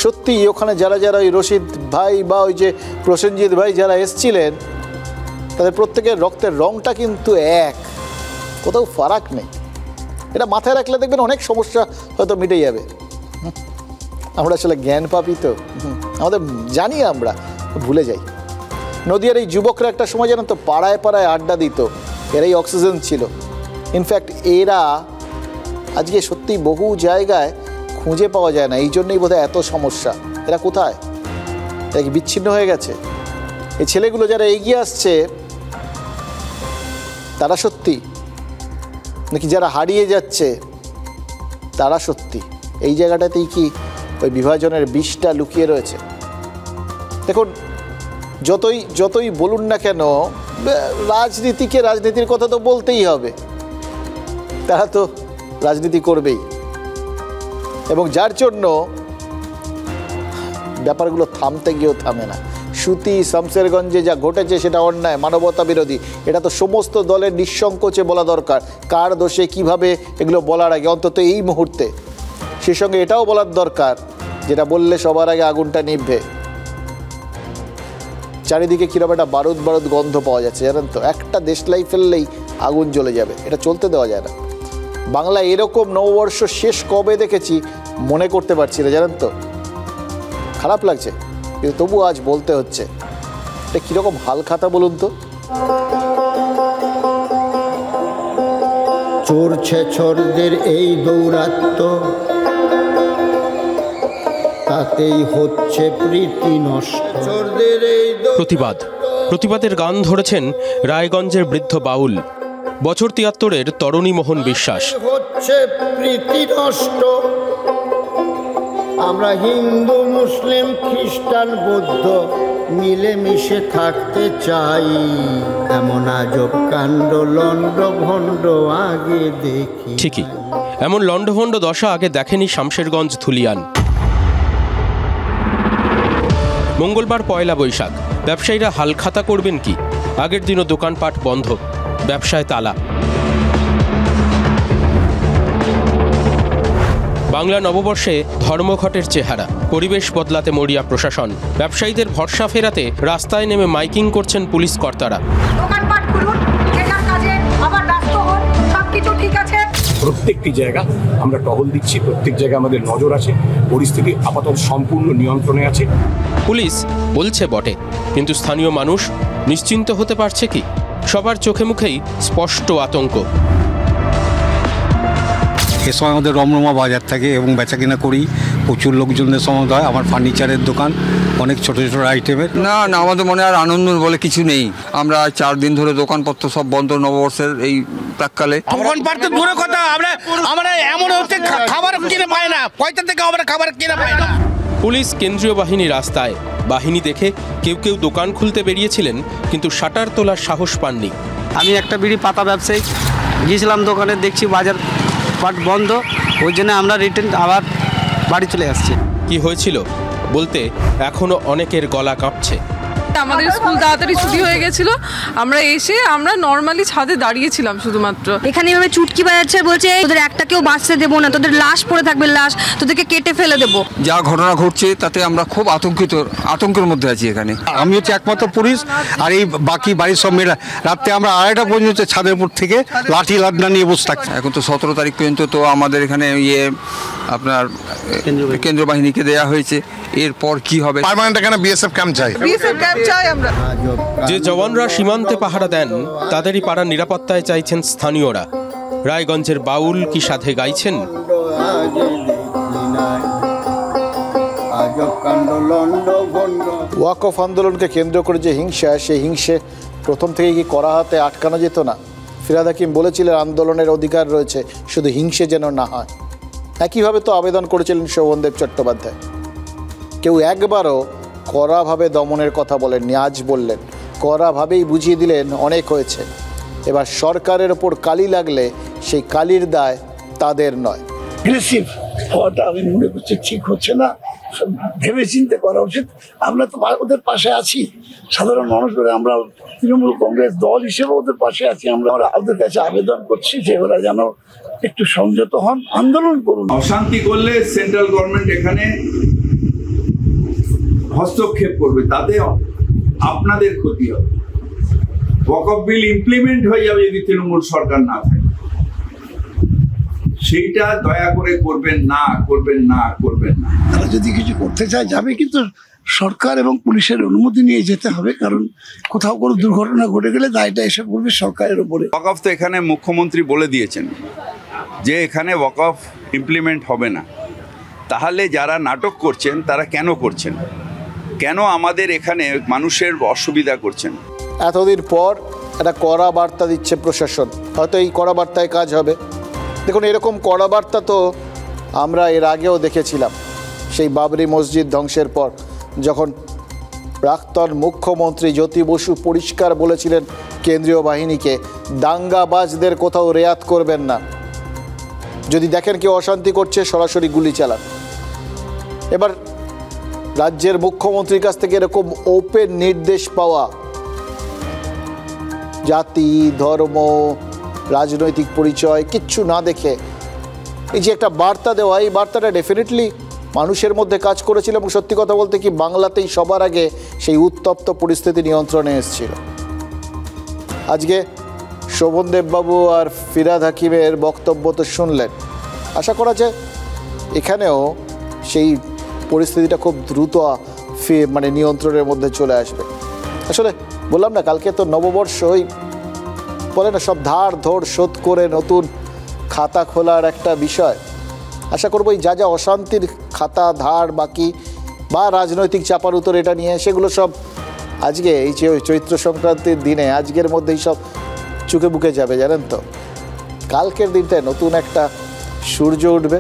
Speaker 2: সত্যি ওখানে যারা ওই রশিদ ভাই বা ওই যে প্রসেনজিৎ ভাই যারা এসছিলেন, তাদের প্রত্যেকের রক্তের রংটা কিন্তু এক, কোথাও ফারাক নেই। এটা মাথায় রাখলে দেখবেন অনেক সমস্যা হয়তো মিটে যাবে। আমরা আসলে জ্ঞান পাপি তো, আমাদের জানি, আমরা ভুলে যাই। নদিয়ার এই যুবকরা একটা সময় জানেন তো পাড়ায় পাড়ায় আড্ডা দিত, এরাই অক্সিজেন ছিল। ইনফ্যাক্ট এরা আজকে সত্যি বহু জায়গায় খুঁজে পাওয়া যায় না, এই জন্যই বোধহয় এত সমস্যা। এরা কোথায়? এরা কি বিচ্ছিন্ন হয়ে গেছে? এই ছেলেগুলো যারা এগিয়ে আসছে তারা সত্যি, নাকি যারা হারিয়ে যাচ্ছে তারা সত্যি? এই জায়গাটাতেই কি ওই বিভাজনের বিষটা লুকিয়ে রয়েছে? দেখুন, যতই বলুন না কেন, রাজনীতিকে রাজনীতির কথা তো বলতেই হবে, তারা তো রাজনীতি করবেই। এবং যার জন্য ব্যাপারগুলো থামতে গিয়েও থামে না। সুতি শামশেরগঞ্জে যা ঘটেছে সেটা অন্যায়, মানবতা বিরোধী। এটা তো সমস্ত দলের নিঃসংকোচে বলা দরকার, কার দোষে কিভাবে এগুলো বলার আগে, অন্তত এই মুহূর্তে। সেই সঙ্গে এটাও বলার দরকার, যেটা বললে সবার আগে আগুনটা নিভবে। চারিদিকে কীরকম একটা বারুদ গন্ধ পাওয়া যাচ্ছে জানেন তো, একটা দেশলাই ফেললেই আগুন জ্বলে যাবে। এটা চলতে দেওয়া যায় না। বাংলায় এরকম নববর্ষ শেষ কবে দেখেছি মনে করতে পারছি না জানেন তো, খারাপ লাগছে, কিন্তু তবু আজ বলতে হচ্ছে। এটা কীরকম হালখাতা বলুন তো।
Speaker 25: চোরছে ছোরদের এই দৌরাত্ম, তাতেই হচ্ছে প্রীতি নষ্ট।
Speaker 11: প্রতিবাদ, প্রতিবাদের গান ধরেছেন রায়গঞ্জের বৃদ্ধ বাউল, বছর ৭৩-এর তরণী মোহন বিশ্বাস।
Speaker 25: হচ্ছে প্রীতি নষ্ট, আমরা হিন্দু মুসলিম খ্রিস্টান বৌদ্ধ মিলেমিশে থাকতে চাই, এমন আজব কাণ্ড লন্ড ভণ্ড আগে দেখি।
Speaker 11: ঠিকই, এমন লন্ডভন্ড দশা আগে দেখেনি শামশেরগঞ্জ ধুলিয়ান। মঙ্গলবার পয়লা বৈশাখ, ব্যবসায়ীরা হালখাতা করবেন কি? আগের দিনও দোকানপাট বন্ধ, ব্যবসায় তালা। বাংলা নববর্ষে ধর্মঘটের চেহারা, পরিবেশ বদলাতে মরিয়া প্রশাসন, ব্যবসায়ীদের ভরসা ফেরাতে রাস্তায় নেমে মাইকিং করছেন পুলিশ কর্তারা।
Speaker 20: দোকানপাট খুলুন, যে যার কাজে আবার ব্যস্ত হন, সবকিছু ঠিক আছে।
Speaker 1: প্রত্যেকটি জায়গা আমরা টহল দিচ্ছি, প্রত্যেক জায়গায় আমাদের নজর আছে, পরিস্থিতি আপাতত সম্পূর্ণ নিয়ন্ত্রণে আছে।
Speaker 11: পুলিশ বলছে বটে, কিন্তু স্থানীয় মানুষ নিশ্চিন্ত হতে পারছে কি? সবার চোখে মুখেই স্পষ্ট আতঙ্ক।
Speaker 3: এ সময় আমাদের রমরমা বাজার থাকে এবং বেচাকেনা করি, প্রচুর লোকজনের সমাগম হয়। আমার ফার্নিচারের দোকান, অনেক ছোট ছোট আইটেমের।
Speaker 5: না না, আমাদের মনে আর আনন্দ বলে কিছু নেই। আমরা 4 দিন ধরে দোকানপত্র সব বন্ধ, নববর্ষের এই প্রাককালে।
Speaker 21: দোকানপাট তো দূরের কথা, আমরা এমন হচ্ছে খাবার কিনে পাই না, পয়সা থেকে আমরা খাবার কিনে পাই না।
Speaker 11: পুলিশ কেন্দ্রীয় বাহিনী রাস্তায়, বাহিনী দেখে কেউ কেউ দোকান খুলতে বেরিয়েছিলেন, কিন্তু শাটার তোলার সাহস পাননি।
Speaker 8: আমি একটা বিড়ি পাতা ব্যবসায়ী, গিয়েছিলাম দোকানে, দেখছি বাজার পাট বন্ধ, ওই জন্য আমরা রিটার্ন আবার বাড়ি চলে আসছি।
Speaker 11: কি হয়েছিল বলতে এখনো অনেকের গলা কাঁপছে।
Speaker 9: আমাদের স্কুল তাড়াতাড়ি ছুটি হয়ে গেছিল, আমরা নর্মালি ছাদে দাঁড়িয়েছিলাম শুধুমাত্র।
Speaker 26: এখানে এভাবে চুটকি বাজাচ্ছে, বলছে তোদের একটাকেও বাঁচতে দেবো না, তোদের লাশ পড়ে থাকবে, লাশ তোদেরকে কেটে ফেলে দেবো।
Speaker 5: যা ঘটনা ঘটছে তাতে আমরা খুব আতঙ্কের মধ্যে আছি এখানে।
Speaker 3: আমি হচ্ছে একমাত্র পুলিশ, আর এই বাকি বাড়ির সব মেয়েরা রাত্রে আমরা 2:30 পর্যন্ত ছাদের উপর থেকে লাঠি লাদনা নিয়ে বসে থাকছি।
Speaker 5: এখন তো 17 তারিখ পর্যন্ত তো আমাদের এখানে আপনার কেন্দ্র বাহিনীকে দেয়া হয়েছে। এরপর কি হবে?
Speaker 27: পার্মানেন্ট এখানে বিএসএফ ক্যাম্প চাই।
Speaker 11: যে জওয়ানরা সীমান্তে পাহারা দেন, তাদেরই পাড়ার নিরাপত্তায় চাইছেন স্থানীয়রা। রায়গঞ্জের বাউল কি সাথে গাইছেন?
Speaker 2: ওয়াকফ আন্দোলনকে কেন্দ্র করে যে হিংসা, সেই হিংসে প্রথম থেকে কি করা হাতে আটকানো যেত না? ফিরহাদ হাকিম বলেছিলেন আন্দোলনের অধিকার রয়েছে, শুধু হিংসে যেন না হয়। একইভাবে তো আবেদন করেছিলেন শোভনদেব চট্টোপাধ্যায়। কেউ একবারও কড়াভাবে দমনের কথা বলেননি, আজ বললেন, কড়াভাবেই বুঝিয়ে দিলেন অনেক হয়েছে। এবার সরকারের ওপর কালি লাগলে সেই কালির দায় তাদের নয়।
Speaker 14: অ্যাগ্রেসিভ হওয়াটা আমি মনে করছি ঠিক হচ্ছে না, ভেবে চিন্তে করা উচিত। আমরা তো ওদের পাশে আছি, সাধারণ মানুষ বলে আমরা তৃণমূল কংগ্রেস দল হিসেবে ওদের পাশে আছি। আমরা ওদের কাছে আবেদন করছি যে ওরা যেন একটু সংযত হন, আন্দোলন করুন।
Speaker 28: অশান্তি করলে সেন্ট্রাল গভর্নমেন্ট এখানে হস্তক্ষেপ করবে, তাতে আপনাদের ক্ষতি হবে। ওয়াকফ বিল ইমপ্লিমেন্ট হয়ে যাবে যদি তৃণমূল সরকার না থাকে। সেইটা দয়া করে করবেন না, করবেন না, করবেন না।
Speaker 14: তারা যদি কিছু করতে চায় যাবে, কিন্তু সরকার এবং পুলিশের অনুমতি নিয়ে যেতে হবে, কারণ কোথাও কোনো দুর্ঘটনা ঘটে গেলে দায়টা এসে পড়বে সরকারের উপরে।
Speaker 28: ওয়াকফ তো এখানে মুখ্যমন্ত্রী বলে দিয়েছেন যে এখানে ওয়াকফ ইমপ্লিমেন্ট হবে না। তাহলে যারা নাটক করছেন তারা কেন করছেন? কেন আমাদের এখানে মানুষের অসুবিধা করছেন?
Speaker 2: এতদিন পর একটা কড়া বার্তা দিচ্ছে প্রশাসন, হয়তো এই কড়া বার্তায় কাজ হবে। দেখুন, এরকম কড়া বার্তা তো আমরা এর আগেও দেখেছিলাম। সেই বাবরি মসজিদ ধ্বংসের পর যখন প্রাক্তন মুখ্যমন্ত্রী জ্যোতি বসু পরিষ্কার বলেছিলেন কেন্দ্রীয় বাহিনীকে, দাঙ্গাবাজদের কোথাও রেয়াত করবেন না, যদি দেখেন কেউ অশান্তি করছে সরাসরি গুলি চালান। এবার রাজ্যের মুখ্যমন্ত্রীর কাছ থেকে এরকম ওপেন নির্দেশ পাওয়া, জাতি ধর্ম রাজনৈতিক পরিচয় কিচ্ছু না দেখে এই যে একটা বার্তা দেওয়া, এই বার্তাটা ডেফিনেটলি মানুষের মধ্যে কাজ করেছিল। এবং সত্যি কথা বলতে কি, বাংলাতেই সবার আগে সেই উত্তপ্ত পরিস্থিতি নিয়ন্ত্রণে এসেছিল। আজকে শোভনদেববাবু আর ফিরহাদ হাকিমের বক্তব্য তো শুনলেন, আশা করা যায় এখানেও সেই পরিস্থিতিটা খুব দ্রুত নিয়ন্ত্রণের মধ্যে চলে আসবে। আসলে বললাম না, কালকে তো নববর্ষ, ওই বলে না সব ধার ধর শোধ করে নতুন খাতা খোলার একটা বিষয়। আশা করবো এই যা যা অশান্তির খাতা ধার বাকি বা রাজনৈতিক চাপার উত্তর এটা নিয়ে, সেগুলো সব আজকে এই যে চৈত্র সংক্রান্তির দিনে আজকের মধ্যেই সব চুকে বুকে যাবে, জানেন তো। কালকের দিনটায় নতুন একটা সূর্য উঠবে,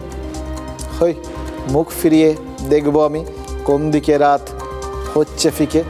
Speaker 2: মুখ ফিরিয়ে দেখব আমি কোন দিকে রাত হচ্ছে ফিকে।